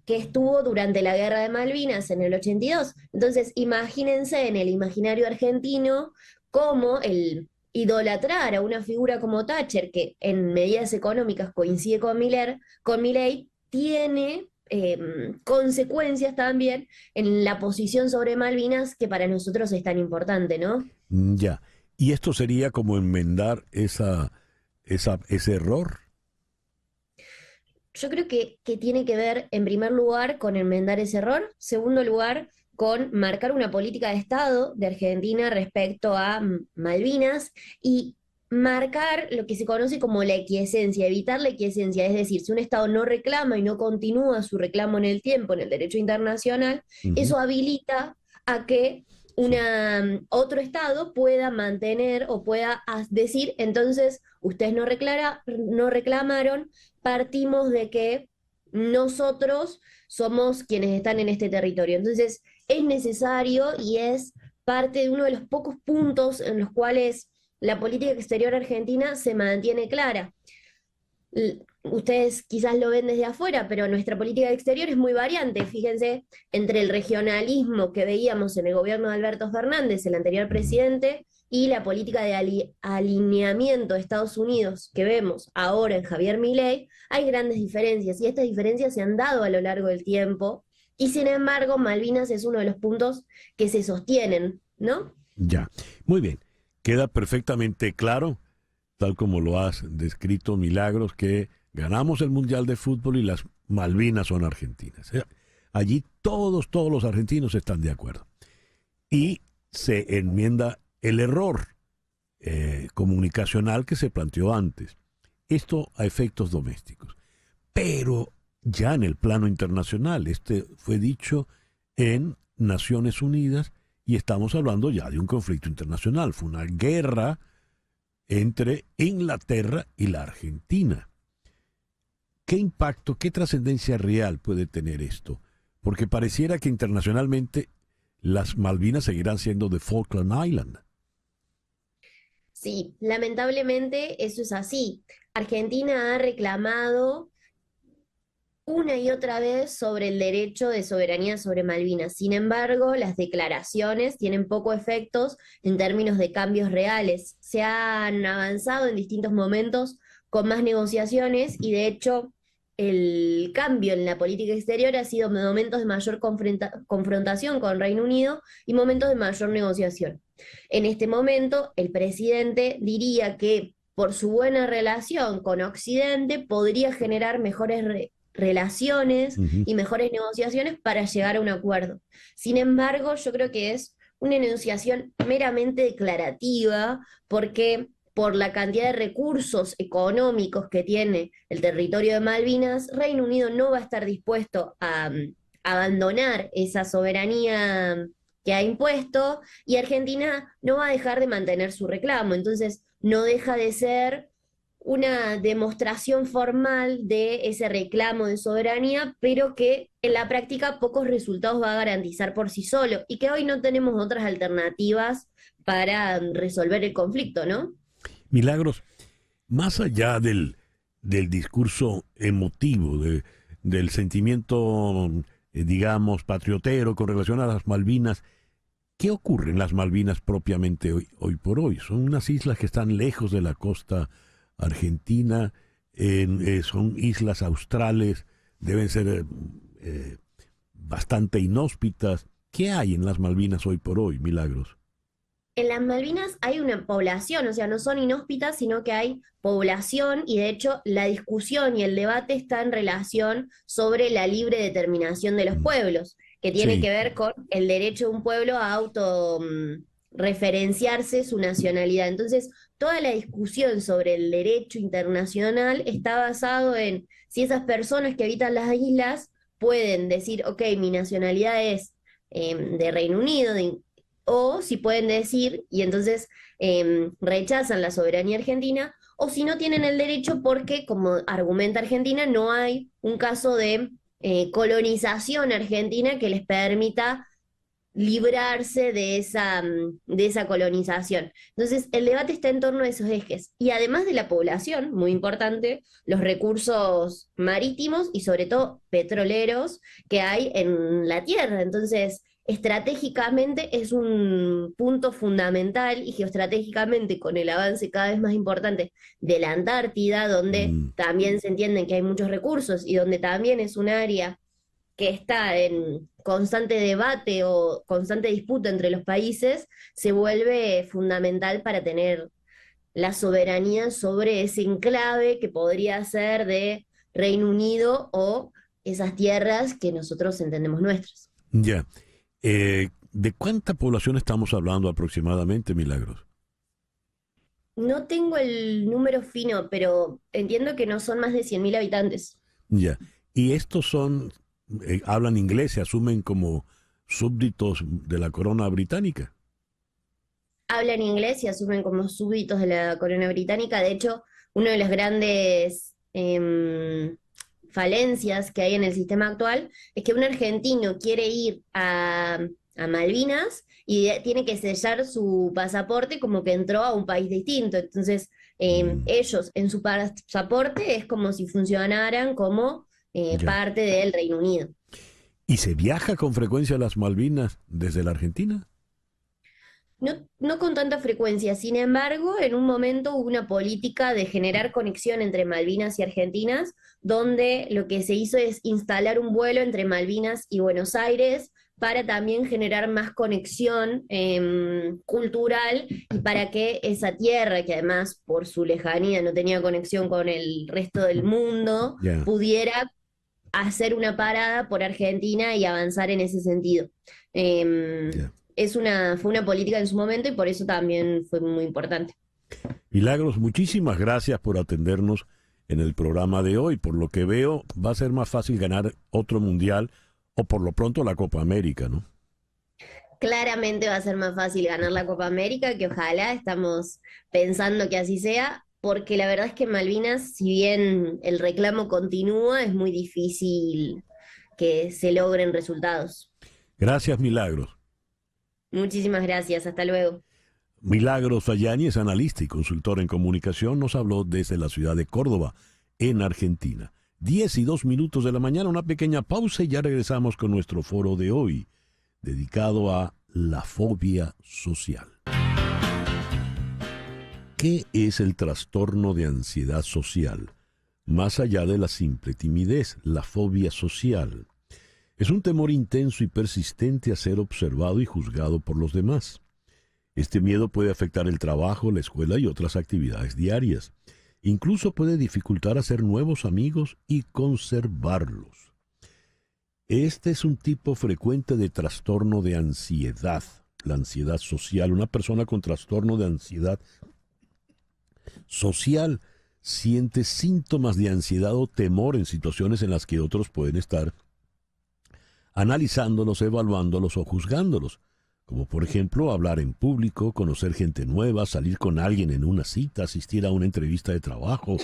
que estuvo durante la Guerra de Malvinas en el 82. Entonces, imagínense en el imaginario argentino cómo el idolatrar a una figura como Thatcher, que en medidas económicas coincide con Milei, tiene consecuencias también en la posición sobre Malvinas que para nosotros es tan importante, ¿no? Ya. ¿Y esto sería como enmendar ese error? Yo creo que tiene que ver, en primer lugar, con enmendar ese error, segundo lugar, con marcar una política de Estado de Argentina respecto a Malvinas y marcar lo que se conoce como la equiesencia, evitar la equiesencia, es decir, si un Estado no reclama y no continúa su reclamo en el tiempo, en el derecho internacional, eso habilita a que otro Estado pueda mantener o pueda decir, entonces, ustedes no reclamaron, partimos de que nosotros somos quienes están en este territorio. Entonces, es necesario y es parte de uno de los pocos puntos en los cuales la política exterior argentina se mantiene clara. Ustedes quizás lo ven desde afuera, pero nuestra política exterior es muy variante. Fíjense, entre el regionalismo que veíamos en el gobierno de Alberto Fernández, el anterior presidente, y la política de alineamiento de Estados Unidos que vemos ahora en Javier Milei, hay grandes diferencias, y estas diferencias se han dado a lo largo del tiempo, y sin embargo Malvinas es uno de los puntos que se sostienen, ¿no? Ya, muy bien. Queda perfectamente claro, tal como lo has descrito, Milagros, que ganamos el Mundial de Fútbol y las Malvinas son argentinas. Allí todos los argentinos están de acuerdo. Y se enmienda el error comunicacional que se planteó antes. Esto a efectos domésticos. Pero ya en el plano internacional, fue dicho en Naciones Unidas y estamos hablando ya de un conflicto internacional. Fue una guerra entre Inglaterra y la Argentina. ¿Qué impacto, qué trascendencia real puede tener esto? Porque pareciera que internacionalmente las Malvinas seguirán siendo de Falkland Island. Sí, lamentablemente eso es así. Argentina ha reclamado una y otra vez sobre el derecho de soberanía sobre Malvinas. Sin embargo, las declaraciones tienen poco efectos en términos de cambios reales. Se han avanzado en distintos momentos con más negociaciones y de hecho el cambio en la política exterior ha sido momentos de mayor confrontación con Reino Unido y momentos de mayor negociación. En este momento, el presidente diría que por su buena relación con Occidente podría generar mejores relaciones y mejores negociaciones para llegar a un acuerdo. Sin embargo, yo creo que es una negociación meramente declarativa porque por la cantidad de recursos económicos que tiene el territorio de Malvinas, Reino Unido no va a estar dispuesto a abandonar esa soberanía que ha impuesto y Argentina no va a dejar de mantener su reclamo. Entonces, no deja de ser una demostración formal de ese reclamo de soberanía, pero que en la práctica pocos resultados va a garantizar por sí solo y que hoy no tenemos otras alternativas para resolver el conflicto, ¿no? Milagros, más allá del discurso emotivo, del sentimiento, digamos, patriotero con relación a las Malvinas, ¿qué ocurre en las Malvinas propiamente hoy por hoy? Son unas islas que están lejos de la costa argentina, son islas australes, deben ser bastante inhóspitas. ¿Qué hay en las Malvinas hoy por hoy, Milagros? En las Malvinas hay una población, o sea, no son inhóspitas, sino que hay población y de hecho la discusión y el debate está en relación sobre la libre determinación de los pueblos, que tiene que ver con el derecho de un pueblo a autorreferenciarse su nacionalidad. Entonces, toda la discusión sobre el derecho internacional está basado en si esas personas que habitan las islas pueden decir, ok, mi nacionalidad es de Reino Unido, o si pueden decir, y entonces rechazan la soberanía argentina, o si no tienen el derecho porque, como argumenta Argentina, no hay un caso de colonización argentina que les permita librarse de esa colonización. Entonces, el debate está en torno a esos ejes. Y además de la población, muy importante, los recursos marítimos y sobre todo petroleros que hay en la tierra. Entonces, estratégicamente es un punto fundamental y geoestratégicamente con el avance cada vez más importante de la Antártida, donde también se entienden que hay muchos recursos y donde también es un área que está en constante debate o constante disputa entre los países, se vuelve fundamental para tener la soberanía sobre ese enclave que podría ser de Reino Unido o esas tierras que nosotros entendemos nuestras. Ya. ¿De cuánta población estamos hablando aproximadamente, Milagros? No tengo el número fino, pero entiendo que no son más de 100.000 habitantes. Ya. ¿Y estos hablan inglés, se asumen como súbditos de la corona británica? Hablan inglés y asumen como súbditos de la corona británica. De hecho, uno de los grandes falencias que hay en el sistema actual es que un argentino quiere ir a Malvinas y tiene que sellar su pasaporte como que entró a un país distinto. Entonces, ellos en su pasaporte es como si funcionaran como parte del Reino Unido. ¿Y se viaja con frecuencia a las Malvinas desde la Argentina? No con tanta frecuencia, sin embargo, en un momento hubo una política de generar conexión entre Malvinas y Argentinas, donde lo que se hizo es instalar un vuelo entre Malvinas y Buenos Aires para también generar más conexión cultural y para que esa tierra, que además por su lejanía no tenía conexión con el resto del mundo, pudiera hacer una parada por Argentina y avanzar en ese sentido. Ya. Fue una política en su momento y por eso también fue muy importante. Milagros, muchísimas gracias por atendernos en el programa de hoy. Por lo que veo, va a ser más fácil ganar otro mundial o por lo pronto la Copa América, ¿no? Claramente va a ser más fácil ganar la Copa América, que ojalá estamos pensando que así sea, porque la verdad es que en Malvinas, si bien el reclamo continúa, es muy difícil que se logren resultados. Gracias, Milagros. Muchísimas gracias, hasta luego. Milagros Fayani es analista y consultor en comunicación. Nos habló desde la ciudad de Córdoba, en Argentina. 10:02 de la mañana, una pequeña pausa y ya regresamos con nuestro foro de hoy, dedicado a la fobia social. ¿Qué es el trastorno de ansiedad social? Más allá de la simple timidez, la fobia social es un temor intenso y persistente a ser observado y juzgado por los demás. Este miedo puede afectar el trabajo, la escuela y otras actividades diarias. Incluso puede dificultar hacer nuevos amigos y conservarlos. Este es un tipo frecuente de trastorno de ansiedad, la ansiedad social. Una persona con trastorno de ansiedad social siente síntomas de ansiedad o temor en situaciones en las que otros pueden estar analizándolos, evaluándolos o juzgándolos, como por ejemplo hablar en público, conocer gente nueva, salir con alguien en una cita, asistir a una entrevista de trabajo,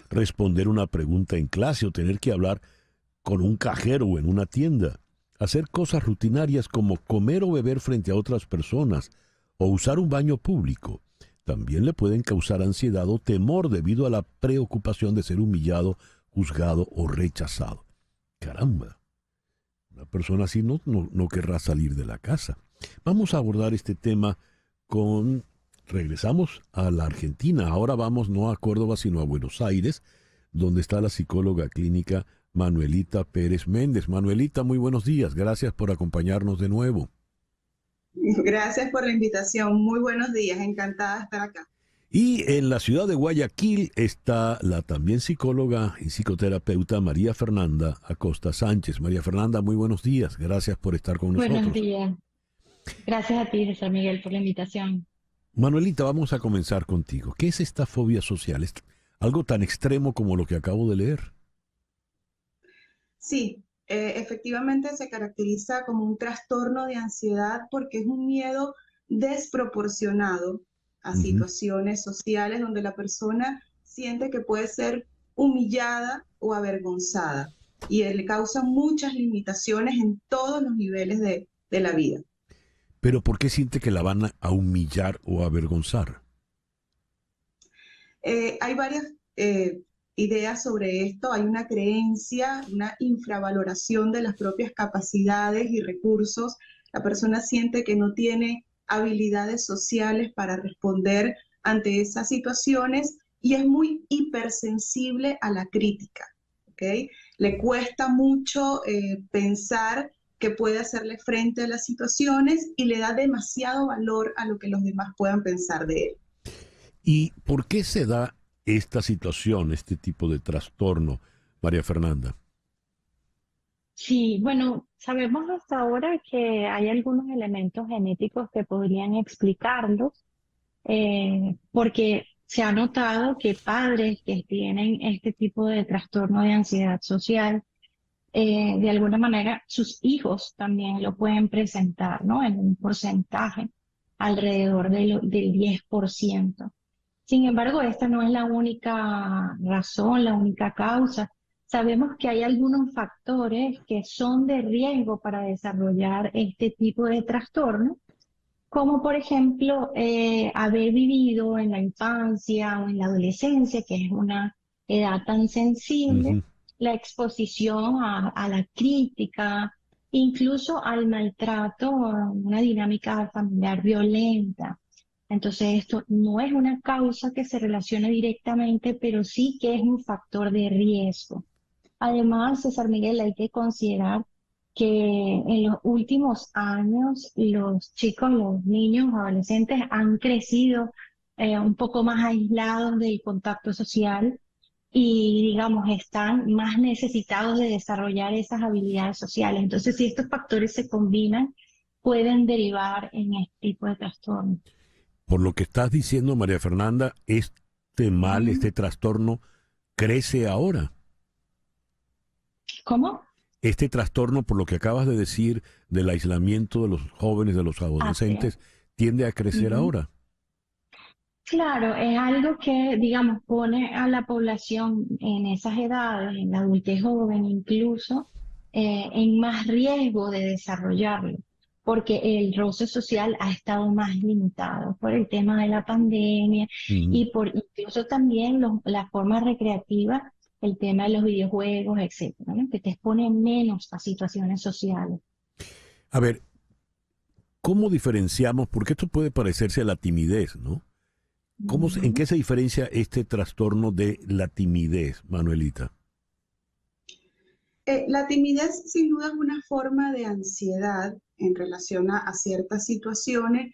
responder una pregunta en clase o tener que hablar con un cajero o en una tienda, hacer cosas rutinarias como comer o beber frente a otras personas o usar un baño público. También le pueden causar ansiedad o temor debido a la preocupación de ser humillado, juzgado o rechazado. Caramba, una persona así no querrá salir de la casa. Vamos a abordar este tema regresamos a la Argentina. Ahora vamos no a Córdoba, sino a Buenos Aires, donde está la psicóloga clínica Manuelita Pérez Méndez. Manuelita, muy buenos días. Gracias por acompañarnos de nuevo. Gracias por la invitación. Muy buenos días. Encantada de estar acá. Y en la ciudad de Guayaquil está la también psicóloga y psicoterapeuta María Fernanda Acosta Sánchez. María Fernanda, muy buenos días. Gracias por estar con nosotros. Buenos días. Gracias a ti, César Miguel, por la invitación. Manuelita, vamos a comenzar contigo. ¿Qué es esta fobia social? ¿Es algo tan extremo como lo que acabo de leer? Sí, efectivamente se caracteriza como un trastorno de ansiedad porque es un miedo desproporcionado a situaciones sociales donde la persona siente que puede ser humillada o avergonzada y le causa muchas limitaciones en todos los niveles de la vida. ¿Pero por qué siente que la van a humillar o avergonzar? Hay varias ideas sobre esto. Hay una creencia, una infravaloración de las propias capacidades y recursos. La persona siente que no tiene habilidades sociales para responder ante esas situaciones y es muy hipersensible a la crítica, ¿okay? Le cuesta mucho pensar que puede hacerle frente a las situaciones y le da demasiado valor a lo que los demás puedan pensar de él. ¿Y por qué se da esta situación, este tipo de trastorno, María Fernanda? Sí, bueno, sabemos hasta ahora que hay algunos elementos genéticos que podrían explicarlo, porque se ha notado que padres que tienen este tipo de trastorno de ansiedad social, de alguna manera sus hijos también lo pueden presentar, ¿no? En un porcentaje alrededor del 10%. Sin embargo, esta no es la única razón, la única causa. Sabemos que hay algunos factores que son de riesgo para desarrollar este tipo de trastorno, como por ejemplo haber vivido en la infancia o en la adolescencia, que es una edad tan sensible, la exposición a la crítica, incluso al maltrato, a una dinámica familiar violenta. Entonces esto no es una causa que se relacione directamente, pero sí que es un factor de riesgo. Además, César Miguel, hay que considerar que en los últimos años los chicos, los niños, adolescentes han crecido un poco más aislados del contacto social. y, digamos, están más necesitados de desarrollar esas habilidades sociales. Entonces, si estos factores se combinan, pueden derivar en este tipo de trastorno. Por lo que estás diciendo, María Fernanda, este mal, este trastorno, crece ahora. ¿Cómo? Este trastorno, por lo que acabas de decir, del aislamiento de los jóvenes, de los adolescentes, tiende a crecer ahora. Claro, es algo que, digamos, pone a la población en esas edades, en la adultez joven incluso, en más riesgo de desarrollarlo, porque el roce social ha estado más limitado por el tema de la pandemia y por incluso también las formas recreativas, el tema de los videojuegos, etcétera, ¿no? Que te exponen menos a situaciones sociales. A ver, ¿cómo diferenciamos? Porque esto puede parecerse a la timidez, ¿no? ¿En qué se diferencia este trastorno de la timidez, Manuelita? La timidez sin duda es una forma de ansiedad en relación a ciertas situaciones,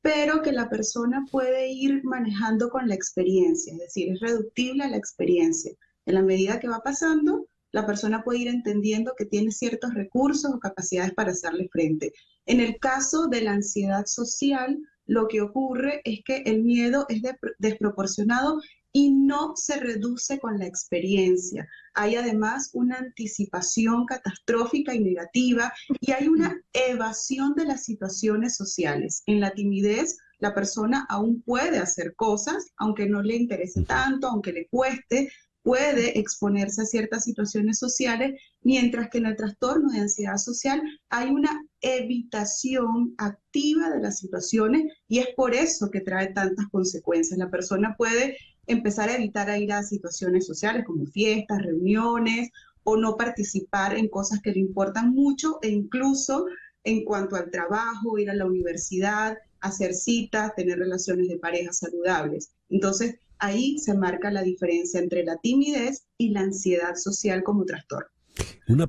pero que la persona puede ir manejando con la experiencia, es decir, es reductible a la experiencia. En la medida que va pasando, la persona puede ir entendiendo que tiene ciertos recursos o capacidades para hacerle frente. En el caso de la ansiedad social, lo que ocurre es que el miedo es desproporcionado y no se reduce con la experiencia. Hay además una anticipación catastrófica y negativa y hay una evasión de las situaciones sociales. En la timidez, la persona aún puede hacer cosas, aunque no le interese tanto, aunque le cueste, puede exponerse a ciertas situaciones sociales, mientras que en el trastorno de ansiedad social hay una evitación activa de las situaciones y es por eso que trae tantas consecuencias. La persona puede empezar a evitar ir a situaciones sociales como fiestas, reuniones o no participar en cosas que le importan mucho e incluso en cuanto al trabajo, ir a la universidad, hacer citas, tener relaciones de pareja saludables. Entonces, ahí se marca la diferencia entre la timidez y la ansiedad social como trastorno.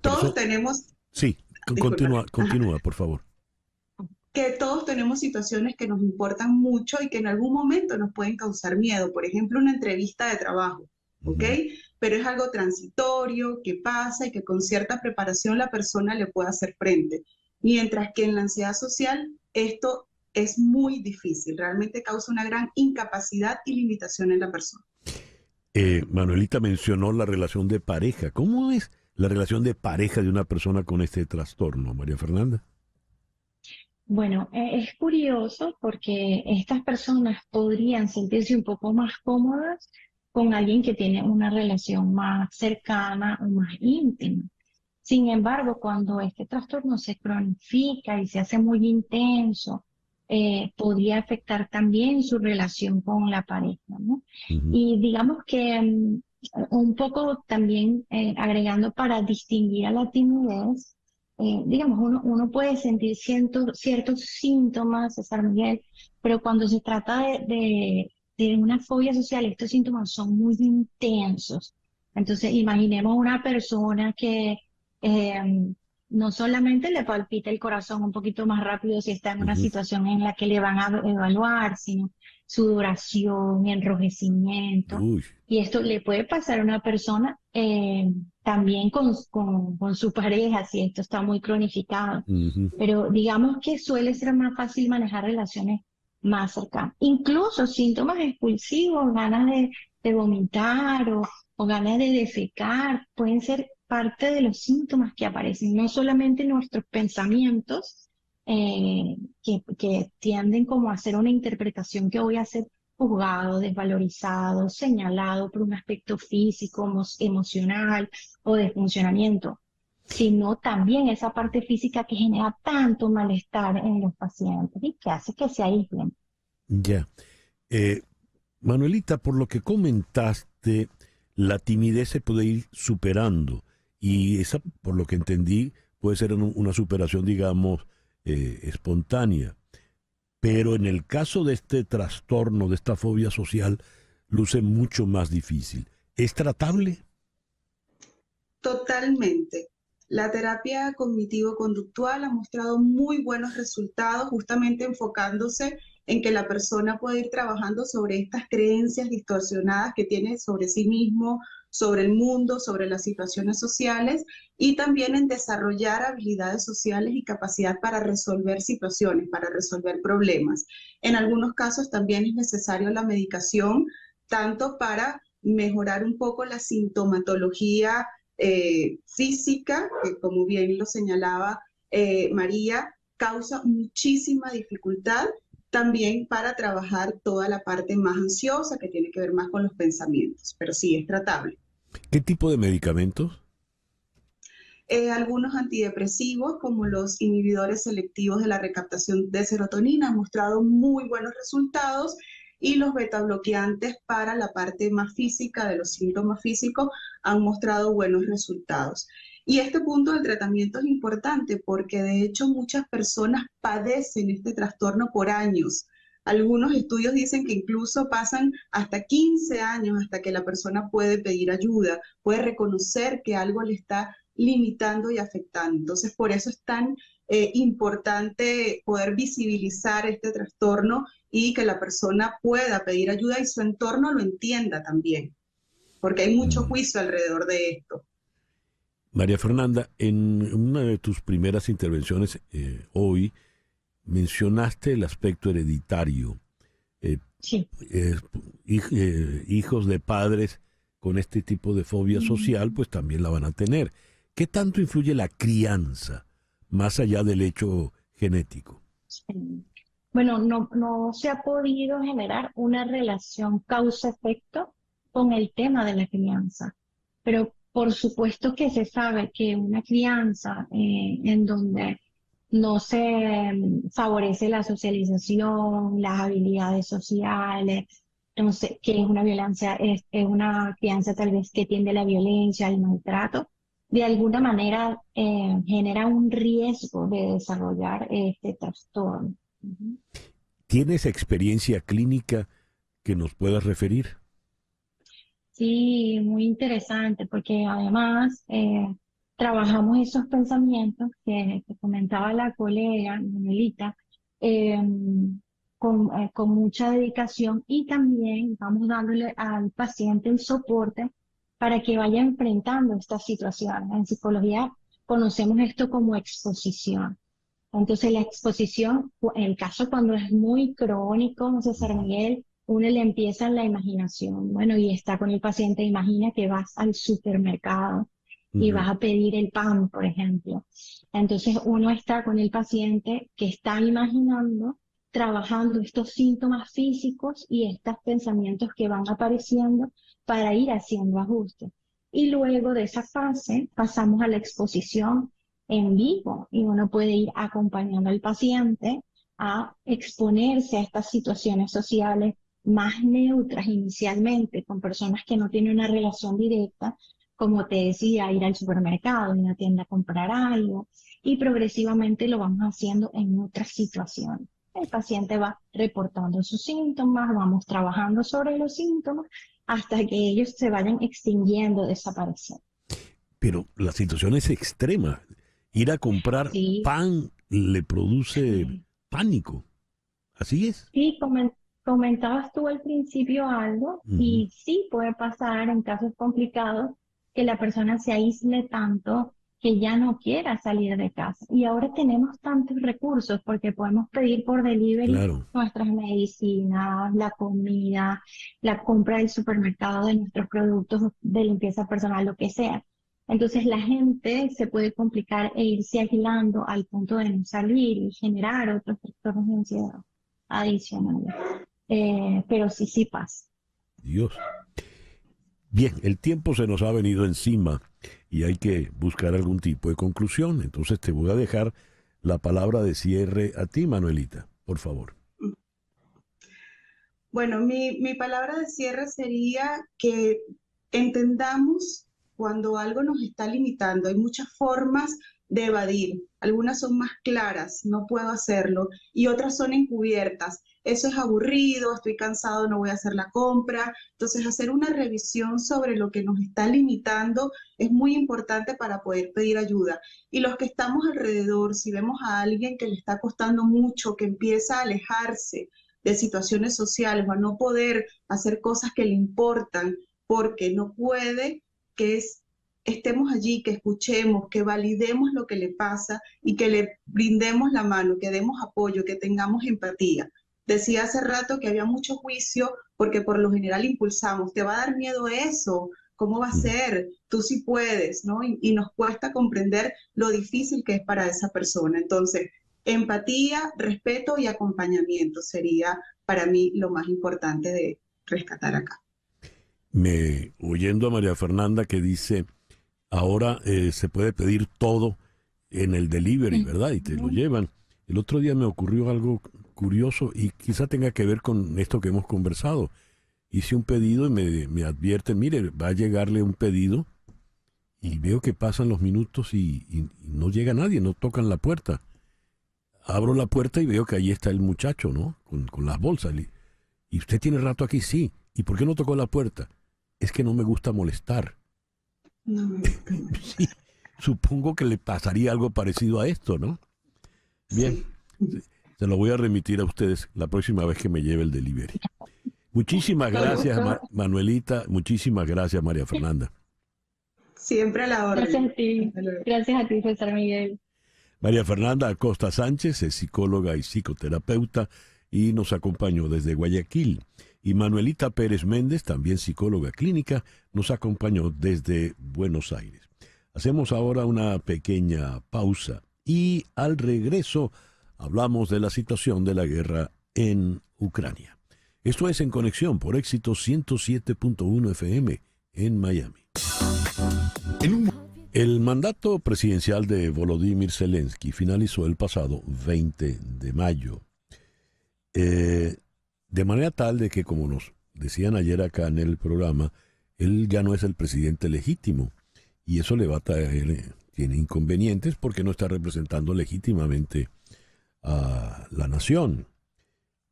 Todos tenemos... Sí, continúa, por favor. Que todos tenemos situaciones que nos importan mucho y que en algún momento nos pueden causar miedo. Por ejemplo, una entrevista de trabajo, ¿ok? Pero es algo transitorio, que pasa y que con cierta preparación la persona le puede hacer frente. Mientras que en la ansiedad social esto es muy difícil, realmente causa una gran incapacidad y limitación en la persona. Manuelita mencionó la relación de pareja. ¿Cómo es la relación de pareja de una persona con este trastorno, María Fernanda? Bueno, es curioso porque estas personas podrían sentirse un poco más cómodas con alguien que tiene una relación más cercana o más íntima. Sin embargo, cuando este trastorno se cronifica y se hace muy intenso, podría afectar también su relación con la pareja, ¿no? Y digamos que un poco también agregando para distinguir a la timidez, digamos, uno puede sentir ciertos síntomas, César Miguel, pero cuando se trata de una fobia social, estos síntomas son muy intensos. Entonces, imaginemos una persona que no solamente le palpita el corazón un poquito más rápido si está en una situación en la que le van a evaluar, sino sudoración, enrojecimiento. Y esto le puede pasar a una persona también con su pareja, si esto está muy cronificado. Pero digamos que suele ser más fácil manejar relaciones más cercanas. Incluso síntomas expulsivos, ganas de vomitar o ganas de defecar, pueden ser parte de los síntomas que aparecen, no solamente nuestros pensamientos, que tienden como a hacer una interpretación que voy a ser juzgado, desvalorizado, señalado por un aspecto físico, emocional o de funcionamiento, sino también esa parte física que genera tanto malestar en los pacientes y que hace que se aíslen. Ya. Manuelita, por lo que comentaste, la timidez se puede ir superando y esa, por lo que entendí, puede ser una superación, digamos, espontánea. Pero en el caso de este trastorno, de esta fobia social, luce mucho más difícil. ¿Es tratable? Totalmente. La terapia cognitivo-conductual ha mostrado muy buenos resultados, justamente enfocándose en que la persona puede ir trabajando sobre estas creencias distorsionadas que tiene sobre sí mismo, sobre el mundo, sobre las situaciones sociales y también en desarrollar habilidades sociales y capacidad para resolver situaciones, para resolver problemas. En algunos casos también es necesario la medicación, tanto para mejorar un poco la sintomatología física, que como bien lo señalaba María, causa muchísima dificultad, también para trabajar toda la parte más ansiosa que tiene que ver más con los pensamientos, pero sí es tratable. ¿Qué tipo de medicamentos? Algunos antidepresivos, como los inhibidores selectivos de la recaptación de serotonina, han mostrado muy buenos resultados y los betabloqueantes para la parte más física de los síntomas físicos han mostrado buenos resultados. Y este punto del tratamiento es importante porque de hecho muchas personas padecen este trastorno por años. Algunos estudios dicen que incluso pasan hasta 15 años hasta que la persona puede pedir ayuda, puede reconocer que algo le está limitando y afectando. Entonces, por eso es tan importante poder visibilizar este trastorno y que la persona pueda pedir ayuda y su entorno lo entienda también, porque hay mucho juicio alrededor de esto. María Fernanda, en una de tus primeras intervenciones hoy mencionaste el aspecto hereditario. Sí. Hijos de padres con este tipo de fobia social, pues también la van a tener. ¿Qué tanto influye la crianza, más allá del hecho genético? Bueno, no se ha podido generar una relación causa-efecto con el tema de la crianza, pero por supuesto que se sabe que una crianza en donde no se favorece la socialización, las habilidades sociales, entonces, que es una violencia, es una crianza tal vez que tiende a la violencia, al maltrato, de alguna manera genera un riesgo de desarrollar este trastorno. ¿Tienes experiencia clínica que nos puedas referir? Sí, muy interesante, porque además trabajamos esos pensamientos que comentaba la colega Manuelita con mucha dedicación y también vamos dándole al paciente el soporte para que vaya enfrentando estas situaciones. En psicología conocemos esto como exposición. Entonces la exposición, en el caso cuando es muy crónico, César Miguel, uno le empieza en la imaginación. Bueno, y está con el paciente, imagina que vas al supermercado y vas a pedir el pan, por ejemplo. Entonces uno está con el paciente que está imaginando, trabajando estos síntomas físicos y estos pensamientos que van apareciendo para ir haciendo ajustes. Y luego de esa fase pasamos a la exposición en vivo y uno puede ir acompañando al paciente a exponerse a estas situaciones sociales más neutras inicialmente, con personas que no tienen una relación directa, como te decía, ir al supermercado, en una tienda a comprar algo, y progresivamente lo vamos haciendo en otras situaciones. El paciente va reportando sus síntomas, vamos trabajando sobre los síntomas hasta que ellos se vayan extinguiendo, desapareciendo. Pero la situación es extrema. Ir a comprar pan le produce pánico. ¿Así es? Sí, comentabas tú al principio algo, y sí puede pasar en casos complicados que la persona se aísle tanto que ya no quiera salir de casa. Y ahora tenemos tantos recursos porque podemos pedir por delivery nuestras medicinas, la comida, la compra del supermercado de nuestros productos de limpieza personal, lo que sea. Entonces la gente se puede complicar e irse aislando al punto de no salir y generar otros trastornos de ansiedad adicionales. Pero sí pasa. Dios. Bien, el tiempo se nos ha venido encima y hay que buscar algún tipo de conclusión. Entonces te voy a dejar la palabra de cierre a ti, Manuelita, por favor. Bueno, mi palabra de cierre sería que entendamos cuando algo nos está limitando. Hay muchas formas de evadir. Algunas son más claras, no puedo hacerlo, y otras son encubiertas. Eso es aburrido, estoy cansado, no voy a hacer la compra. Entonces, hacer una revisión sobre lo que nos está limitando es muy importante para poder pedir ayuda. Y los que estamos alrededor, si vemos a alguien que le está costando mucho, que empieza a alejarse de situaciones sociales o a no poder hacer cosas que le importan porque no puede que estemos allí, que escuchemos, que validemos lo que le pasa y que le brindemos la mano, que demos apoyo, que tengamos empatía. Decía hace rato que había mucho juicio porque por lo general impulsamos, te va a dar miedo eso, ¿cómo va a ser? Tú sí puedes, ¿no? Y nos cuesta comprender lo difícil que es para esa persona. Entonces, empatía, respeto y acompañamiento sería para mí lo más importante de rescatar acá. Oyendo a María Fernanda que dice, ahora se puede pedir todo en el delivery, ¿verdad? Y te lo llevan. El otro día me ocurrió algo curioso y quizá tenga que ver con esto que hemos conversado. Hice un pedido y me advierten, mire, va a llegarle un pedido, y veo que pasan los minutos y no llega nadie, no tocan la puerta. Abro la puerta y veo que ahí está el muchacho, ¿no? Con las bolsas. ¿Y usted tiene rato aquí? Sí. ¿Y por qué no tocó la puerta? Es que no me gusta molestar. No. Sí, supongo que le pasaría algo parecido a esto, ¿no? Bien, Sí. se lo voy a remitir a ustedes la próxima vez que me lleve el delivery. Muchísimas gracias, Manuelita. Muchísimas gracias, María Fernanda. Siempre a la orden. Gracias a ti. Gracias a ti, César Miguel. María Fernanda Acosta Sánchez es psicóloga y psicoterapeuta y nos acompañó desde Guayaquil. Y Manuelita Pérez Méndez, también psicóloga clínica, nos acompañó desde Buenos Aires. Hacemos ahora una pequeña pausa y al regreso hablamos de la situación de la guerra en Ucrania. Esto es En Conexión por Éxito 107.1 FM en Miami. El mandato presidencial de Volodymyr Zelensky finalizó el pasado 20 de mayo. De manera tal de que, como nos decían ayer acá en el programa, él ya no es el presidente legítimo. Y eso le va a traer, tiene inconvenientes porque no está representando legítimamente a la nación.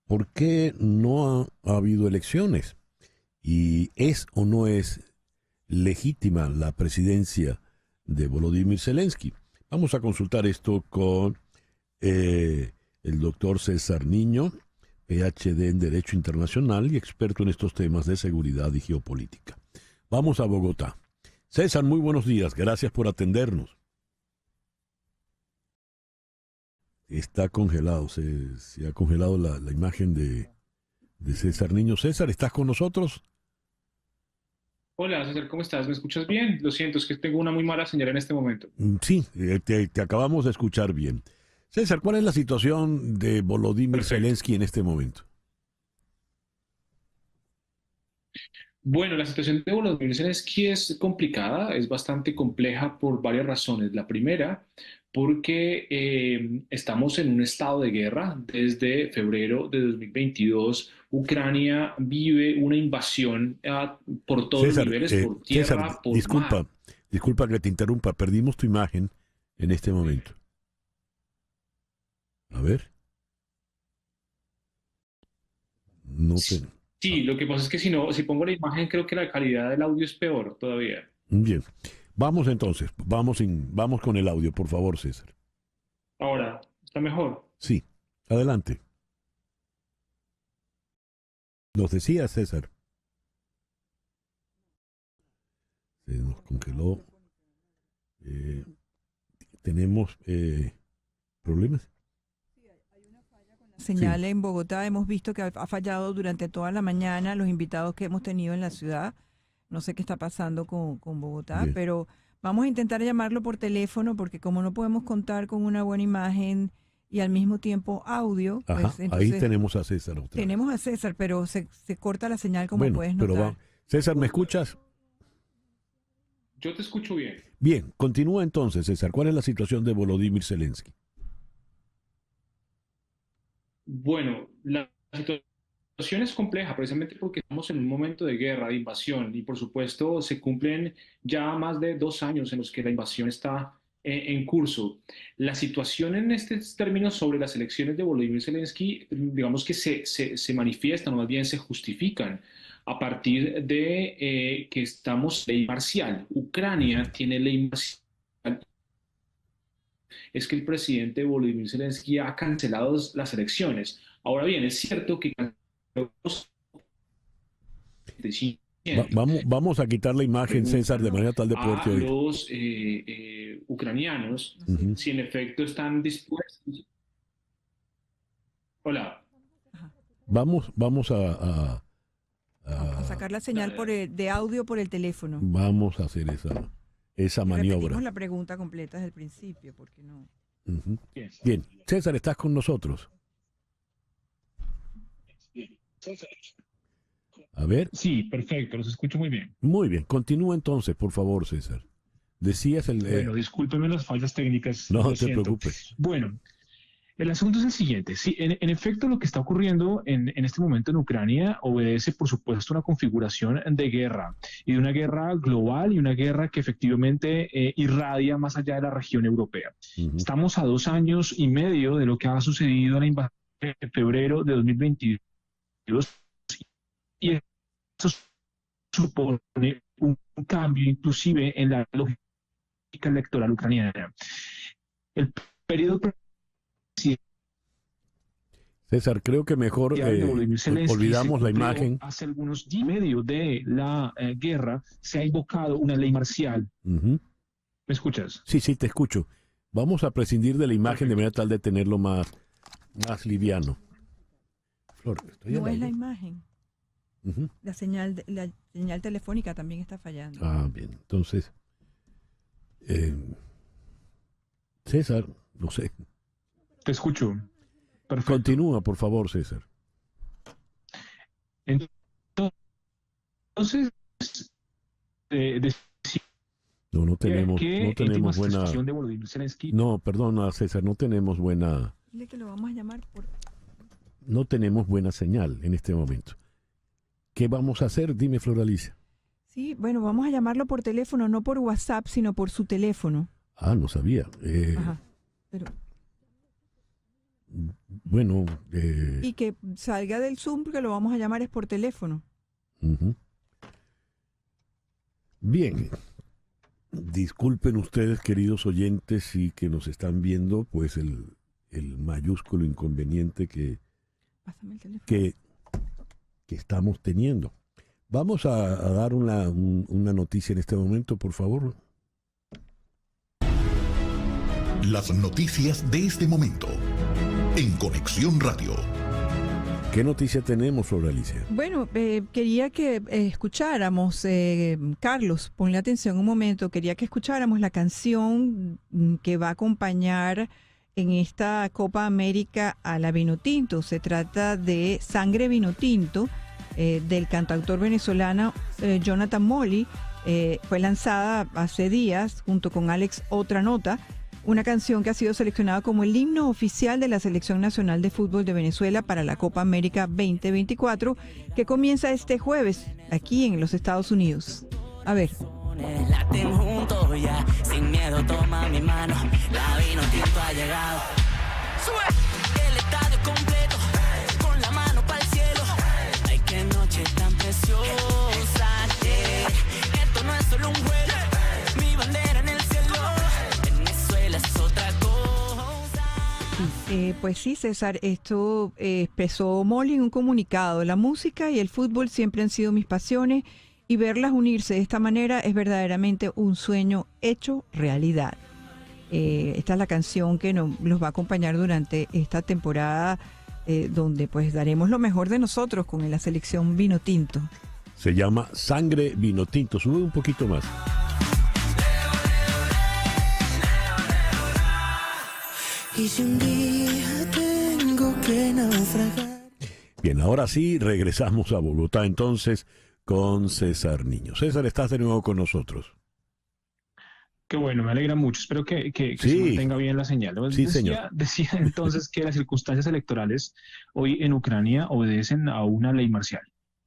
¿Por qué no ha habido elecciones? ¿Y es o no es legítima la presidencia de Volodymyr Zelensky? Vamos a consultar esto con el doctor César Niño, PhD en Derecho Internacional y experto en estos temas de seguridad y geopolítica. Vamos a Bogotá. César, muy buenos días. Gracias por atendernos. Está congelado, se ha congelado la imagen de César Niño. César, ¿estás con nosotros? Hola César, ¿cómo estás? ¿Me escuchas bien? Lo siento, es que tengo una muy mala señal en este momento. Sí, te acabamos de escuchar bien. César, ¿cuál es la situación de Volodymyr Zelensky en este momento? Bueno, la situación de Volodymyr Zelensky es complicada, es bastante compleja por varias razones. La primera, porque estamos en un estado de guerra. Desde febrero de 2022, Ucrania vive una invasión por todos los niveles, por tierra, César, por mar. disculpa que te interrumpa, perdimos tu imagen en este momento. A ver. No te... Sí, lo que pasa es que si pongo la imagen, creo que la calidad del audio es peor todavía. Bien. Vamos entonces, vamos con el audio, por favor, César. Ahora, ¿está mejor? Sí, adelante. Nos decía César. Se nos congeló. ¿Tenemos problemas? Señal Sí. en Bogotá, hemos visto que ha fallado durante toda la mañana los invitados que hemos tenido en la ciudad. No sé qué está pasando con Bogotá, Bien. pero vamos a intentar llamarlo por teléfono porque como no podemos contar con una buena imagen y al mismo tiempo audio, Ajá, pues ahí entonces tenemos a César otra vez. tenemos a César, pero se corta la señal como Bueno, puedes pero notar. César, ¿me escuchas? Yo te escucho bien. Bien, continúa entonces, César. ¿Cuál es la situación de Volodymyr Zelensky? Bueno, la situación es compleja precisamente porque estamos en un momento de guerra, de invasión, y por supuesto se cumplen ya más de 2 años en los que la invasión está en curso. La situación en estos términos sobre las elecciones de Volodymyr Zelensky, digamos que se manifiestan o más bien se justifican a partir de que estamos en ley marcial. Ucrania tiene ley marcial. Es que el presidente Volodymyr Zelensky ha cancelado las elecciones. Ahora bien, es cierto que canceló Vamos a quitar la imagen, César, de manera tal de poderte a oír. los ucranianos si en efecto están dispuestos. Hola. Vamos a sacar la señal de audio por el teléfono. Vamos a hacer esa maniobra. Repetimos la pregunta completa desde el principio, porque no. Bien, César, ¿estás con nosotros? A ver. Sí, perfecto, los escucho muy bien. Muy bien, continúa entonces, por favor, César. Decías Bueno, discúlpeme las fallas técnicas. No te preocupes. Bueno, el asunto es el siguiente. Sí, en efecto, lo que está ocurriendo en este momento en Ucrania obedece, por supuesto, a una configuración de guerra, y de una guerra global y una guerra que efectivamente irradia más allá de la región europea. Estamos a 2 años y medio de lo que ha sucedido en la invasión de febrero de 2022, y eso supone un cambio inclusive en la lógica electoral ucraniana. El periodo César, creo que mejor olvidamos la imagen. Hace algunos días y medio de la guerra se ha invocado una ley marcial. ¿Me escuchas? Sí, te escucho. Vamos a prescindir de la imagen de manera tal de tenerlo más liviano. Flor, no es la imagen. La señal telefónica también está fallando. Ah, bien. Entonces, César, no sé. Te escucho. Perfecto. Continúa, por favor, César. Entonces, no tenemos buena. No, perdona, César, no tenemos buena. Dile que lo vamos a llamar No tenemos buena señal en este momento. ¿Qué vamos a hacer? Dime, Floralicia. Sí, bueno, vamos a llamarlo por teléfono, no por WhatsApp, sino por su teléfono. Ah, no sabía. Ajá, pero... Bueno. Y que salga del Zoom, porque lo vamos a llamar es por teléfono. Bien. Disculpen ustedes, queridos oyentes, y que nos están viendo, pues el mayúsculo inconveniente que estamos teniendo. Vamos a dar una noticia en este momento, por favor. Las noticias de este momento en Conexión Radio. ¿Qué noticia tenemos, Floralicia? Bueno, quería que escucháramos, Carlos, ponle atención un momento, quería que escucháramos la canción que va a acompañar en esta Copa América a la Vinotinto. Se trata de Sangre Vinotinto, del cantautor venezolano Jonathan Molly. Fue lanzada hace días junto con Alex Otra Nota, una canción que ha sido seleccionada como el himno oficial de la Selección Nacional de Fútbol de Venezuela para la Copa América 2024, que comienza este jueves aquí en los Estados Unidos. A ver. Laten juntos ya, sin miedo toma mi mano, la Vinotinto ha llegado. Sube el estadio completo, con la mano para el cielo. Ay, qué noche tan preciosa, esto no es solo un juego, mi bandera en el cielo, Venezuela es otra cosa. Pues sí, César, esto expresó Molly en un comunicado. La música y el fútbol siempre han sido mis pasiones, y verlas unirse de esta manera es verdaderamente un sueño hecho realidad. Esta es la canción que los va a acompañar durante esta temporada, donde pues daremos lo mejor de nosotros con la selección Vinotinto. Se llama Sangre Vinotinto. Sube un poquito más. Y si un día tengo que naufragar. Bien, ahora sí, regresamos a Bogotá entonces con César Niño. César, estás de nuevo con nosotros. Qué bueno, me alegra mucho. Espero que se mantenga bien la señal. Sí, señor. Decía entonces que las circunstancias electorales hoy en Ucrania obedecen a una ley marcial.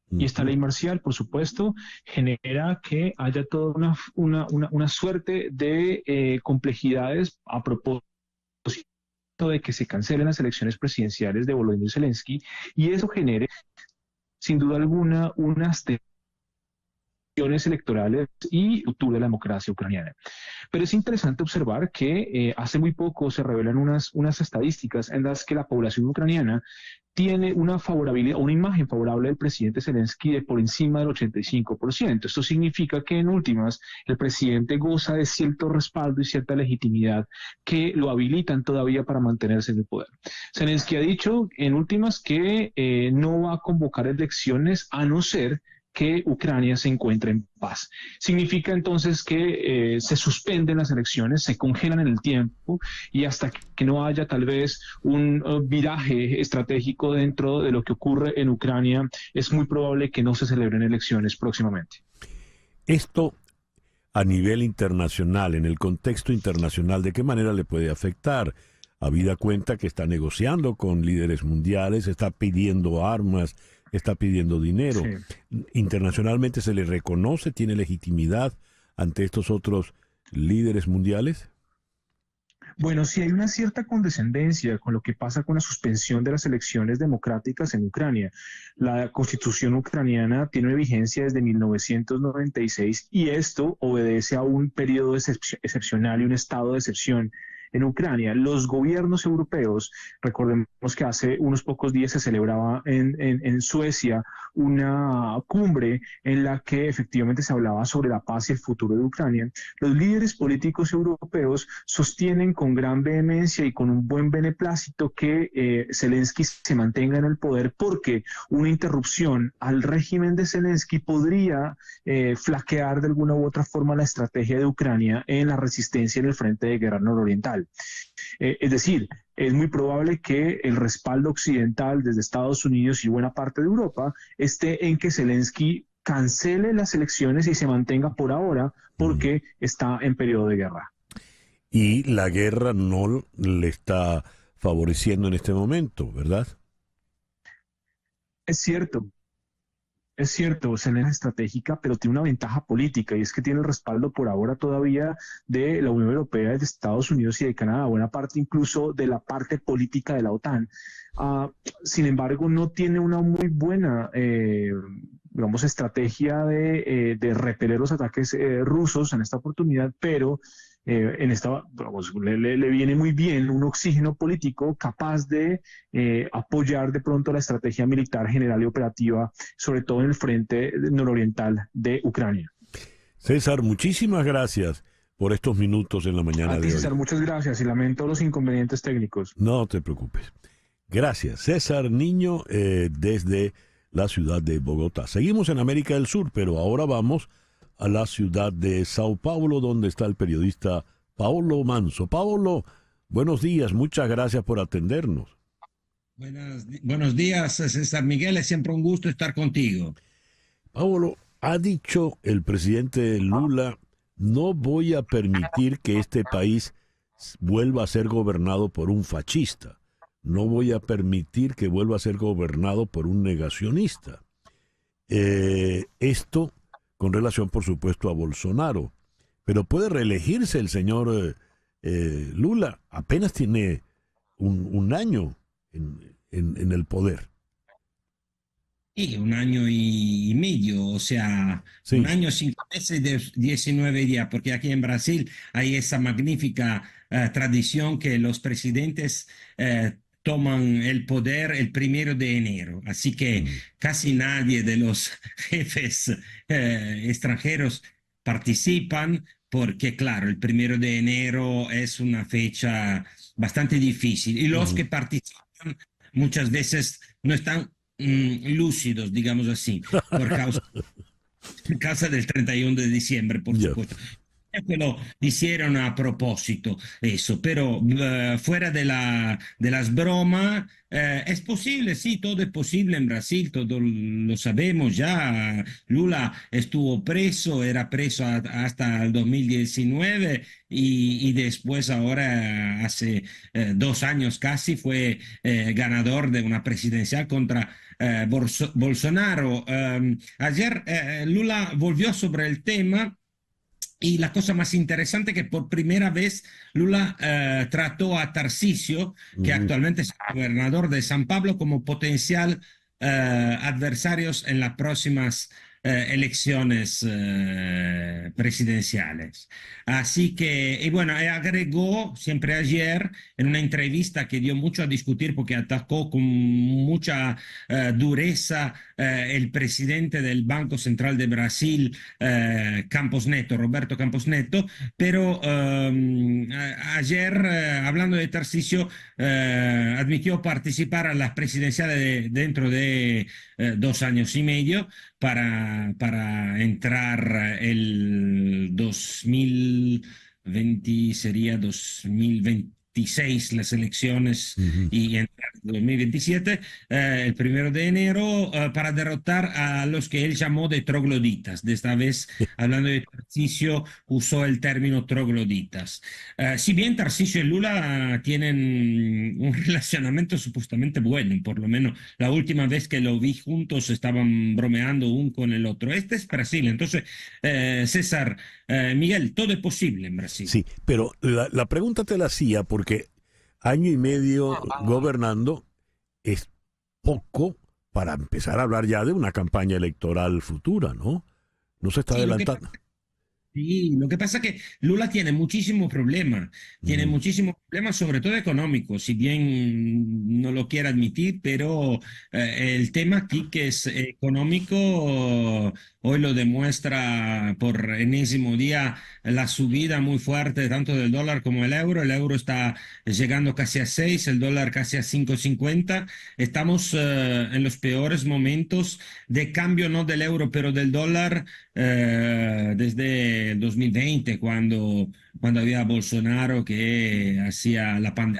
Y esta ley marcial, por supuesto, genera que haya toda una suerte de complejidades a propósito de que se cancelen las elecciones presidenciales de Volodymyr Zelensky, y eso genere, sin duda alguna, unas tensiones electorales y ruptura de la democracia ucraniana. Pero es interesante observar que hace muy poco se revelan unas estadísticas en las que la población ucraniana tiene una favorabilidad, una imagen favorable del presidente Zelensky de por encima del 85%. Esto significa que en últimas el presidente goza de cierto respaldo y cierta legitimidad que lo habilitan todavía para mantenerse en el poder. Zelensky ha dicho en últimas que no va a convocar elecciones a no ser que Ucrania se encuentre en paz. Significa entonces que se suspenden las elecciones, se congelan en el tiempo y hasta que no haya tal vez un viraje estratégico dentro de lo que ocurre en Ucrania, es muy probable que no se celebren elecciones próximamente. Esto a nivel internacional, en el contexto internacional, ¿de qué manera le puede afectar? Habida cuenta que está negociando con líderes mundiales, está pidiendo armas, está pidiendo dinero. Sí. Internacionalmente se le reconoce, tiene legitimidad ante estos otros líderes mundiales. Bueno, sí hay una cierta condescendencia con lo que pasa con la suspensión de las elecciones democráticas en Ucrania. La constitución ucraniana tiene vigencia desde 1996 y esto obedece a un periodo excepcional y un estado de excepción en Ucrania. Los gobiernos europeos, recordemos que hace unos pocos días se celebraba en Suecia una cumbre en la que efectivamente se hablaba sobre la paz y el futuro de Ucrania. Los líderes políticos europeos sostienen con gran vehemencia y con un buen beneplácito que Zelensky se mantenga en el poder porque una interrupción al régimen de Zelensky podría flaquear de alguna u otra forma la estrategia de Ucrania en la resistencia en el frente de guerra nororiental. Es decir, es muy probable que el respaldo occidental desde Estados Unidos y buena parte de Europa esté en que Zelensky cancele las elecciones y se mantenga por ahora porque está en periodo de guerra. Y la guerra no le está favoreciendo en este momento, ¿verdad? Es cierto. Es cierto, Zelensky es estratégica, pero tiene una ventaja política y es que tiene el respaldo por ahora todavía de la Unión Europea, de Estados Unidos y de Canadá, buena parte incluso de la parte política de la OTAN. Sin embargo, no tiene una muy buena, digamos, estrategia de repeler los ataques rusos en esta oportunidad, pero en esta, vamos, le viene muy bien un oxígeno político capaz de apoyar de pronto la estrategia militar general y operativa, sobre todo en el frente nororiental de Ucrania. César, muchísimas gracias por estos minutos en la mañana de hoy. César, muchas gracias y lamento los inconvenientes técnicos. No te preocupes. Gracias. César Niño desde la ciudad de Bogotá. Seguimos en América del Sur, pero ahora vamos a la ciudad de Sao Paulo, donde está el periodista Paolo Manso. Paolo, buenos días, muchas gracias por atendernos. Buenos días, César Miguel, es siempre un gusto estar contigo. Paolo, ha dicho el presidente Lula, no voy a permitir que este país vuelva a ser gobernado por un fascista, no voy a permitir que vuelva a ser gobernado por un negacionista. Esto con relación, por supuesto, a Bolsonaro. Pero puede reelegirse el señor Lula. Apenas tiene un año en el poder. Sí, un año y medio, o sea, sí. Un año, 5 meses de 19 días, porque aquí en Brasil hay esa magnífica tradición que los presidentes toman el poder el 1 de enero. Así que casi nadie de los jefes extranjeros participan porque, claro, el 1 de enero es una fecha bastante difícil. Y los que participan muchas veces no están lúcidos, digamos así, por causa del 31 de diciembre, por supuesto. Que lo hicieron a propósito eso, pero fuera de las bromas, es posible, sí, todo es posible en Brasil, todo lo sabemos ya. Lula estuvo preso, era preso hasta el 2019 y después ahora hace 2 años casi fue ganador de una presidencial contra Bolsonaro. Ayer Lula volvió sobre el tema. Y la cosa más interesante es que por primera vez Lula trató a Tarcísio, que actualmente es el gobernador de San Pablo, como potencial adversarios en las próximas elecciones presidenciales. Así que, y bueno, agregó siempre ayer en una entrevista que dio mucho a discutir porque atacó con mucha dureza el presidente del Banco Central de Brasil, Campos Neto, Roberto Campos Neto, pero ayer, hablando de Tarcisio, admitió participar a las presidenciales dentro de 2 años y medio para entrar el 2020, sería 2026 las elecciones y entrar en 2027, el 1 de enero, para derrotar a los que él llamó de trogloditas. De esta vez, hablando de Tarcisio, usó el término trogloditas. Si bien Tarcisio y Lula tienen un relacionamiento supuestamente bueno, por lo menos la última vez que lo vi juntos estaban bromeando uno con el otro. Este es Brasil, entonces, César, Miguel, todo es posible en Brasil. Sí, pero la pregunta te la hacía porque año y medio gobernando es poco para empezar a hablar ya de una campaña electoral futura, ¿no? No se está adelantando. Sí, lo que pasa es que Lula tiene muchísimos problemas, sobre todo económicos, si bien no lo quiere admitir, pero el tema aquí que es económico, hoy lo demuestra por enésimo día la subida muy fuerte tanto del dólar como el euro está llegando casi a 6, el dólar casi a 5,50, estamos en los peores momentos de cambio, no del euro, pero del dólar desde el 2020, cuando había Bolsonaro que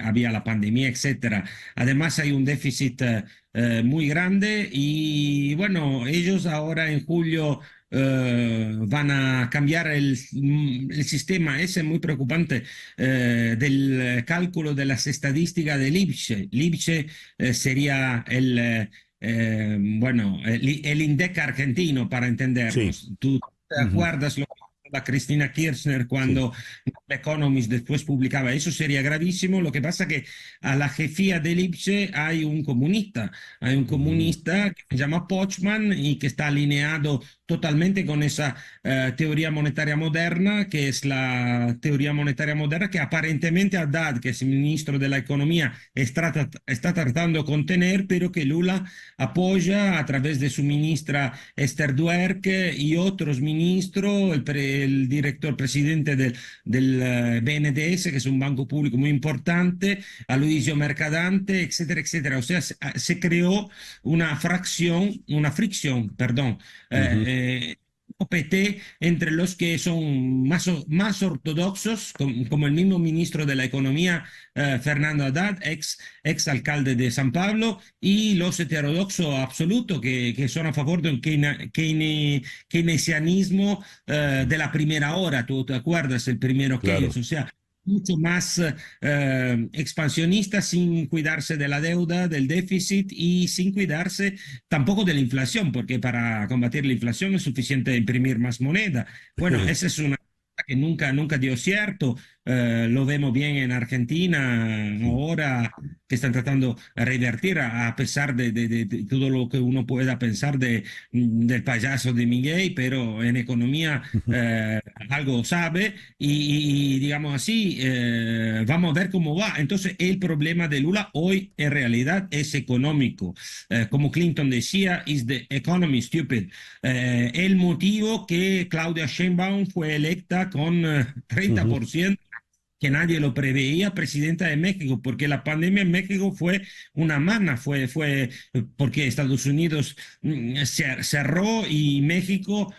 había la pandemia, etcétera. Además hay un déficit muy grande y bueno, ellos ahora en julio van a cambiar el sistema, ese es muy preocupante, del cálculo de las estadísticas del IPSE. El IPSE sería el INDEC argentino, para entendernos. Sí. ¿Tú te acuerdas lo que la Cristina Kirchner cuando The Economist después publicaba? Eso sería gravísimo. Lo que pasa que a la jefía del IPSE hay un comunista que se llama Pochman y que está alineado totalmente con esa teoría monetaria moderna, que es la teoría monetaria moderna que aparentemente Haddad, que es el ministro de la Economía, está tratando de contener, pero que Lula apoya a través de su ministra Esther Dwerck y otros ministros, el director presidente del BNDES, que es un banco público muy importante, Aloisio Mercadante, etcétera, etcétera. O sea, se creó una fricción, PT entre los que son más ortodoxos, como el mismo ministro de la Economía, Fernando Haddad, ex alcalde de San Pablo, y los heterodoxos absolutos que son a favor de un keynesianismo de la primera hora. ¿Tú te acuerdas? El primero Claro. Keynes, o sea, mucho más expansionista, sin cuidarse de la deuda, del déficit y sin cuidarse tampoco de la inflación, porque para combatir la inflación es suficiente imprimir más moneda. Bueno, esa es una que nunca dio cierto. Lo vemos bien en Argentina ahora, que están tratando de revertir a pesar de todo lo que uno pueda pensar del payaso de Milei, pero en economía algo sabe y digamos así, vamos a ver cómo va. Entonces el problema de Lula hoy en realidad es económico. Como Clinton decía, is the economy stupid. El motivo que Claudia Sheinbaum fue electa con 30%, que nadie lo preveía, presidenta de México, porque la pandemia en México fue una mana, fue porque Estados Unidos cerró y México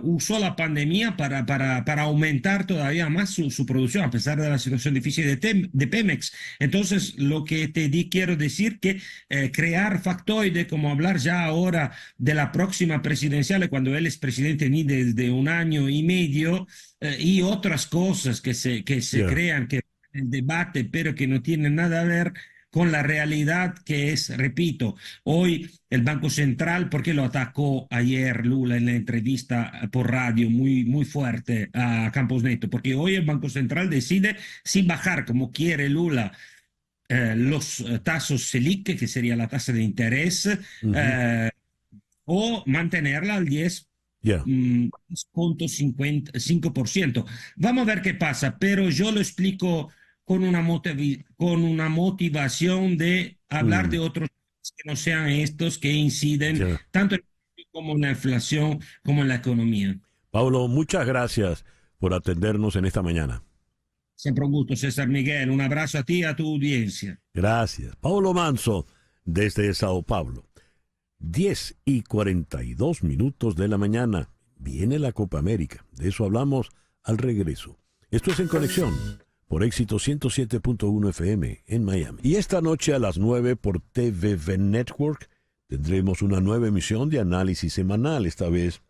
usó la pandemia para aumentar todavía más su producción, a pesar de la situación difícil de Pemex. Entonces, lo que quiero decir que crear factoide, como hablar ya ahora de la próxima presidencial, cuando él es presidente ni desde 1 año y medio, y otras cosas que se crean, que el debate, pero que no tienen nada a ver con la realidad, que es, repito, hoy el Banco Central, porque lo atacó ayer Lula en la entrevista por radio muy fuerte a Campos Neto, porque hoy el Banco Central decide, sin bajar como quiere Lula, los tasas Selic, que sería la tasa de interés, o mantenerla al 10.5%. Vamos a ver qué pasa, pero yo lo explico con una motivación de hablar de otros que no sean estos que inciden tanto en como en la inflación como en la economía. Pablo, muchas gracias por atendernos en esta mañana. Siempre un gusto, César Miguel. Un abrazo a ti y a tu audiencia. Gracias. Paulo Manso, desde Sao Paulo. 10:42 de la mañana. Viene la Copa América. De eso hablamos al regreso. Esto es En Conexión, por Éxito 107.1 FM en Miami. Y esta noche a las 9 por TVV Network tendremos una nueva emisión de análisis semanal, esta vez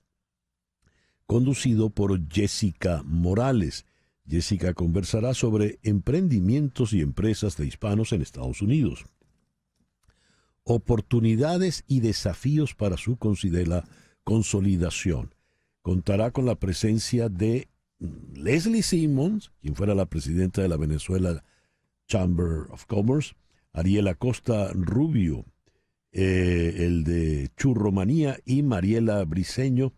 conducido por Jessica Morales. Jessica conversará sobre emprendimientos y empresas de hispanos en Estados Unidos. Oportunidades y desafíos para su consolidación. Contará con la presencia de Leslie Simmons, quien fuera la presidenta de la Venezuela Chamber of Commerce, Ariel Acosta Rubio, el de Churromanía, y Mariela Briceño,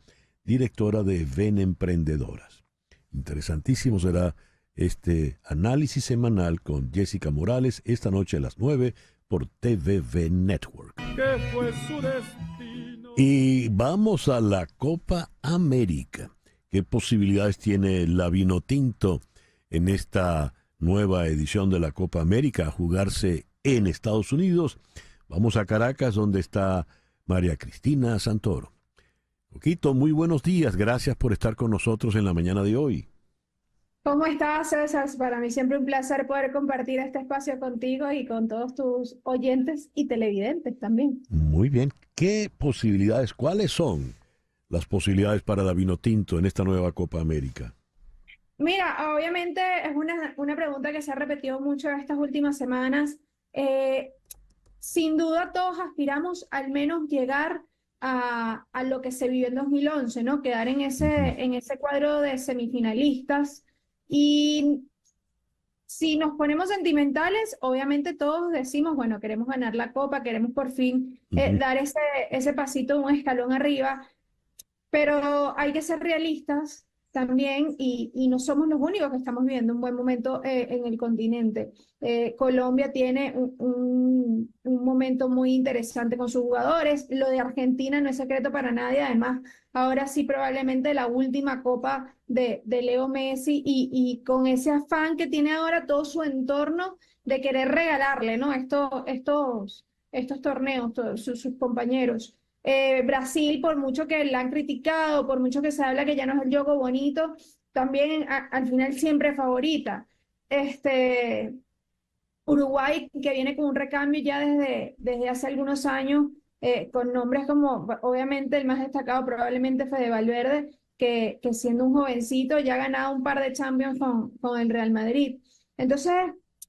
directora de Ven Emprendedoras. Interesantísimo será este análisis semanal con Jessica Morales esta noche a las 9 por TVV Network. ¿Qué fue su destino? Y vamos a la Copa América. ¿Qué posibilidades tiene la Vinotinto en esta nueva edición de la Copa América a jugarse en Estados Unidos? Vamos a Caracas, donde está María Cristina Santoro. Coquito, muy buenos días. Gracias por estar con nosotros en la mañana de hoy. ¿Cómo estás, César? Para mí siempre un placer poder compartir este espacio contigo y con todos tus oyentes y televidentes también. Muy bien. ¿Qué posibilidades, cuáles son las posibilidades para la Vinotinto en esta nueva Copa América? Mira, obviamente es una pregunta que se ha repetido mucho estas últimas semanas. Sin duda todos aspiramos al menos llegar a lo que se vivió en 2011, ¿no? Quedar en ese cuadro de semifinalistas. Y si nos ponemos sentimentales, obviamente todos decimos, bueno, queremos ganar la Copa, queremos por fin dar ese pasito, un escalón arriba, pero hay que ser realistas también y no somos los únicos que estamos viviendo un buen momento en el continente. Colombia tiene un momento muy interesante con sus jugadores. Lo de Argentina no es secreto para nadie. Además, ahora sí probablemente la última Copa de Leo Messi y con ese afán que tiene ahora todo su entorno de querer regalarle, ¿no? estos torneos, sus compañeros. Brasil, por mucho que la han criticado, por mucho que se habla que ya no es el juego bonito, también al final siempre favorita. Uruguay, que viene con un recambio ya desde hace algunos años, con nombres como, obviamente, el más destacado probablemente Fede Valverde, que siendo un jovencito ya ha ganado un par de Champions con el Real Madrid. Entonces,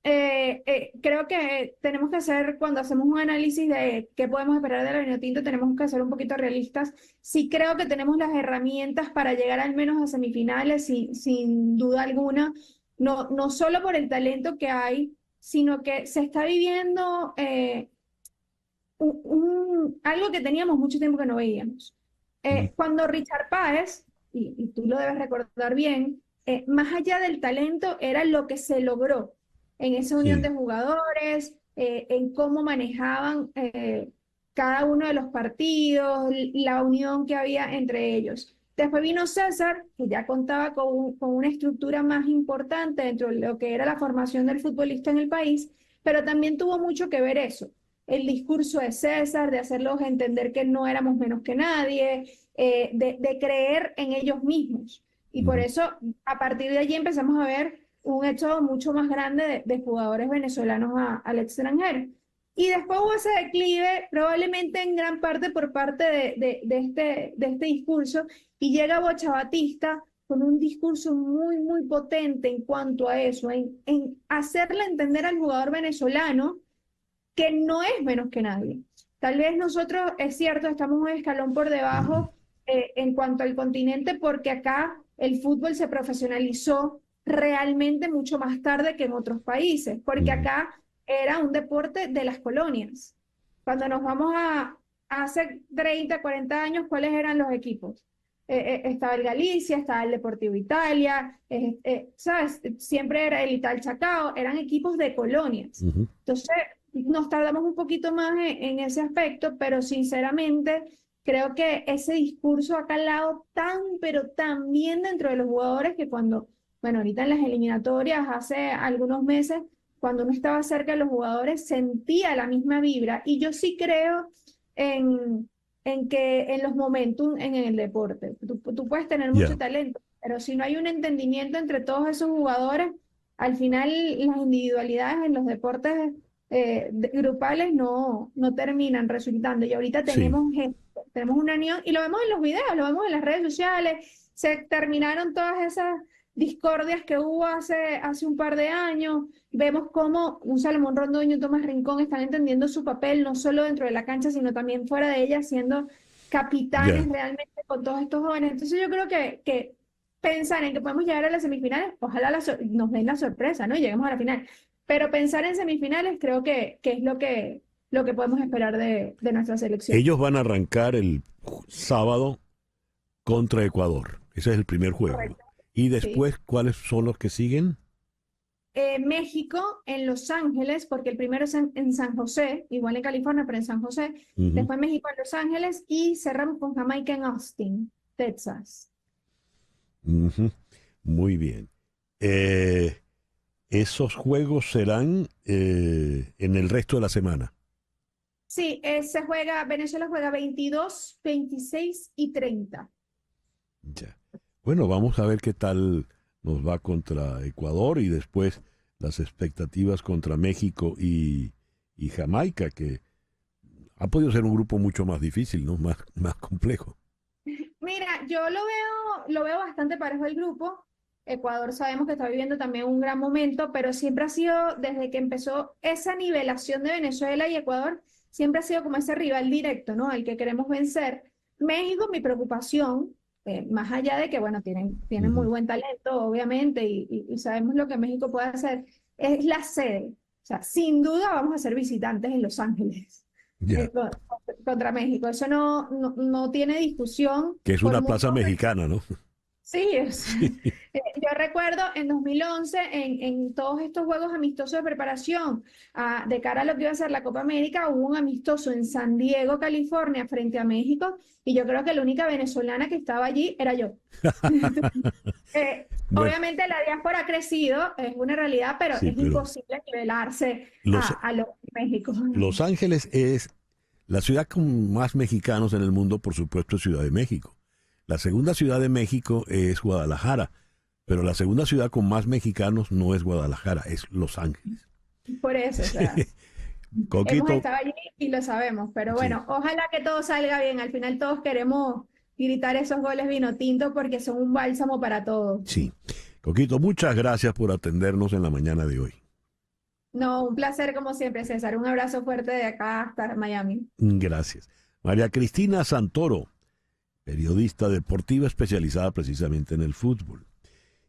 creo que tenemos que hacer, cuando hacemos un análisis de qué podemos esperar de la Vinotinto, tenemos que ser un poquito realistas. Sí creo que tenemos las herramientas para llegar al menos a semifinales, sin duda alguna, no solo por el talento que hay, sino que se está viviendo algo que teníamos mucho tiempo que no veíamos. Cuando Richard Páez, y tú lo debes recordar bien, más allá del talento era lo que se logró en esa unión de jugadores, en cómo manejaban cada uno de los partidos, la unión que había entre ellos. Después vino César, que ya contaba con una estructura más importante dentro de lo que era la formación del futbolista en el país, pero también tuvo mucho que ver eso. El discurso de César, de hacerlos entender que no éramos menos que nadie, de creer en ellos mismos. Y por eso, a partir de allí empezamos a ver un hecho mucho más grande de jugadores venezolanos al extranjero. Y después hubo ese declive, probablemente en gran parte por parte de este discurso, y llega Bocha Batista con un discurso muy, muy potente en cuanto a eso, en hacerle entender al jugador venezolano que no es menos que nadie. Tal vez nosotros, es cierto, estamos un escalón por debajo en cuanto al continente, porque acá el fútbol se profesionalizó realmente mucho más tarde que en otros países, porque acá era un deporte de las colonias. Cuando nos vamos a hace 30, 40 años, ¿cuáles eran los equipos? Estaba el Galicia, estaba el Deportivo Italia, ¿sabes? Siempre era el Ital Chacao, eran equipos de colonias. Entonces, nos tardamos un poquito más en ese aspecto, pero sinceramente creo que ese discurso ha calado tan, pero tan bien dentro de los jugadores que cuando, bueno, ahorita en las eliminatorias, hace algunos meses, cuando uno estaba cerca de los jugadores, sentía la misma vibra. Y yo sí creo en que en los momentos en el deporte, tú puedes tener mucho talento, pero si no hay un entendimiento entre todos esos jugadores, al final las individualidades en los deportes grupales no terminan resultando. Y ahorita tenemos una unión, y lo vemos en los videos, lo vemos en las redes sociales, se terminaron todas esas discordias que hubo hace un par de años. Vemos cómo un Salomón Rondón y un Tomás Rincón están entendiendo su papel, no solo dentro de la cancha, sino también fuera de ella, siendo capitanes realmente con todos estos jóvenes. Entonces yo creo que pensar en que podemos llegar a las semifinales, ojalá nos den la sorpresa, ¿no? Y lleguemos a la final. Pero pensar en semifinales creo que es lo que podemos esperar de nuestra selección. Ellos van a arrancar el sábado contra Ecuador. Ese es el primer juego. Correcto. Y después, ¿cuáles son los que siguen? México en Los Ángeles, porque el primero es en San José, igual en California, pero en San José. Después México en Los Ángeles y cerramos con Jamaica en Austin, Texas. Muy bien. Esos juegos serán en el resto de la semana. Sí, Venezuela juega 22, 26 y 30. Ya. Bueno, vamos a ver qué tal nos va contra Ecuador y después las expectativas contra México y Jamaica, que ha podido ser un grupo mucho más difícil, ¿no? Más complejo. Mira, yo lo veo bastante parejo el grupo. Ecuador sabemos que está viviendo también un gran momento, pero siempre ha sido, desde que empezó esa nivelación de Venezuela y Ecuador, siempre ha sido como ese rival directo, ¿no? Al que queremos vencer. México, mi preocupación, más allá de que, bueno, tienen muy buen talento, obviamente, y sabemos lo que México puede hacer, es la sede. O sea, sin duda vamos a ser visitantes en Los Ángeles contra México. Eso no tiene discusión. Que es una plaza mexicana, ¿no? Sí, yo recuerdo en 2011, en todos estos juegos amistosos de preparación de cara a lo que iba a ser la Copa América, hubo un amistoso en San Diego, California, frente a México, y yo creo que la única venezolana que estaba allí era yo. Obviamente la diáspora ha crecido, es una realidad, pero es imposible nivelarse a lo de México. Los Ángeles es la ciudad con más mexicanos en el mundo, por supuesto, es Ciudad de México. La segunda ciudad de México es Guadalajara, pero la segunda ciudad con más mexicanos no es Guadalajara, es Los Ángeles. Por eso, o sea, hemos estado allí y lo sabemos, pero bueno, ojalá que todo salga bien. Al final todos queremos gritar esos goles vino tinto porque son un bálsamo para todos. Sí. Coquito, muchas gracias por atendernos en la mañana de hoy. No, un placer como siempre, César. Un abrazo fuerte de acá hasta Miami. Gracias. María Cristina Santoro, periodista deportiva especializada precisamente en el fútbol.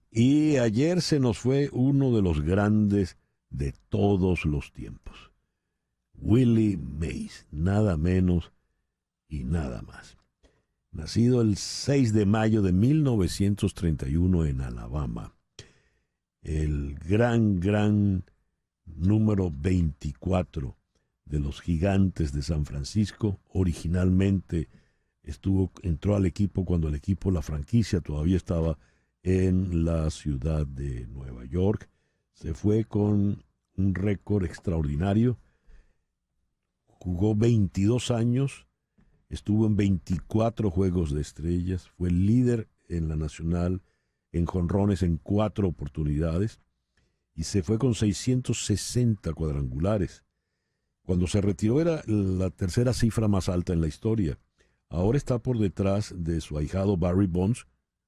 Y ayer se nos fue uno de los grandes de todos los tiempos, Willie Mays, nada menos y nada más. Nacido el 6 de mayo de 1931 en Alabama, el gran número 24 de los Gigantes de San Francisco. Originalmente entró al equipo cuando la franquicia todavía estaba en la ciudad de Nueva York. Se fue con un récord extraordinario. Jugó 22 años, estuvo en 24 juegos de estrellas, fue líder en la nacional en jonrones en 4 oportunidades y se fue con 660 cuadrangulares. Cuando se retiró era la tercera cifra más alta en la historia. Ahora está por detrás de su ahijado Barry Bonds.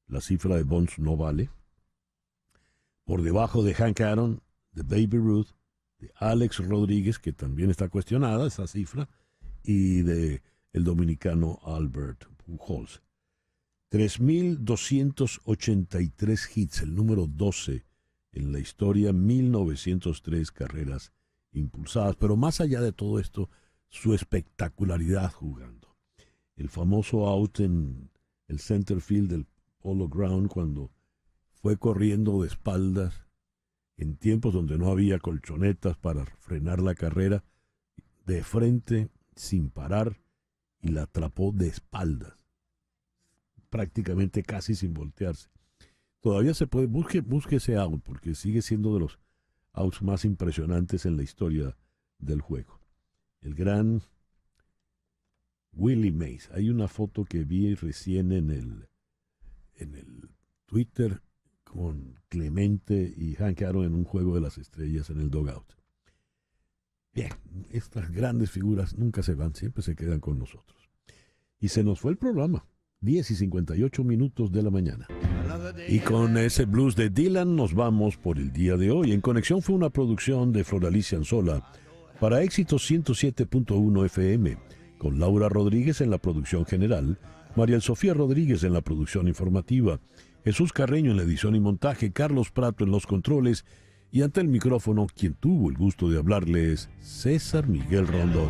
La cifra de Bonds no vale. Por debajo de Hank Aaron, de Baby Ruth, de Alex Rodríguez, que también está cuestionada esa cifra, y de el dominicano Albert Pujols. 3,283 hits, el número 12 en la historia, 1,903 carreras impulsadas. Pero más allá de todo esto, su espectacularidad jugando. El famoso out en el center field del Polo Ground cuando fue corriendo de espaldas en tiempos donde no había colchonetas para frenar la carrera, de frente, sin parar, y la atrapó de espaldas, prácticamente casi sin voltearse. Todavía se puede, busque ese out, porque sigue siendo de los outs más impresionantes en la historia del juego. El gran Willie Mays. Hay una foto que vi recién en el Twitter con Clemente y Hank Aaron en un juego de las estrellas en el dugout. Bien, estas grandes figuras nunca se van, siempre se quedan con nosotros. Y se nos fue el programa, 10:58 de la mañana. Y con ese blues de Dylan nos vamos por el día de hoy. En Conexión fue una producción de Floralicia Anzola para Éxito 107.1 FM, con Laura Rodríguez en la producción general, María Sofía Rodríguez en la producción informativa, Jesús Carreño en la edición y montaje, Carlos Prato en los controles, y ante el micrófono, quien tuvo el gusto de hablarles, César Miguel Rondón.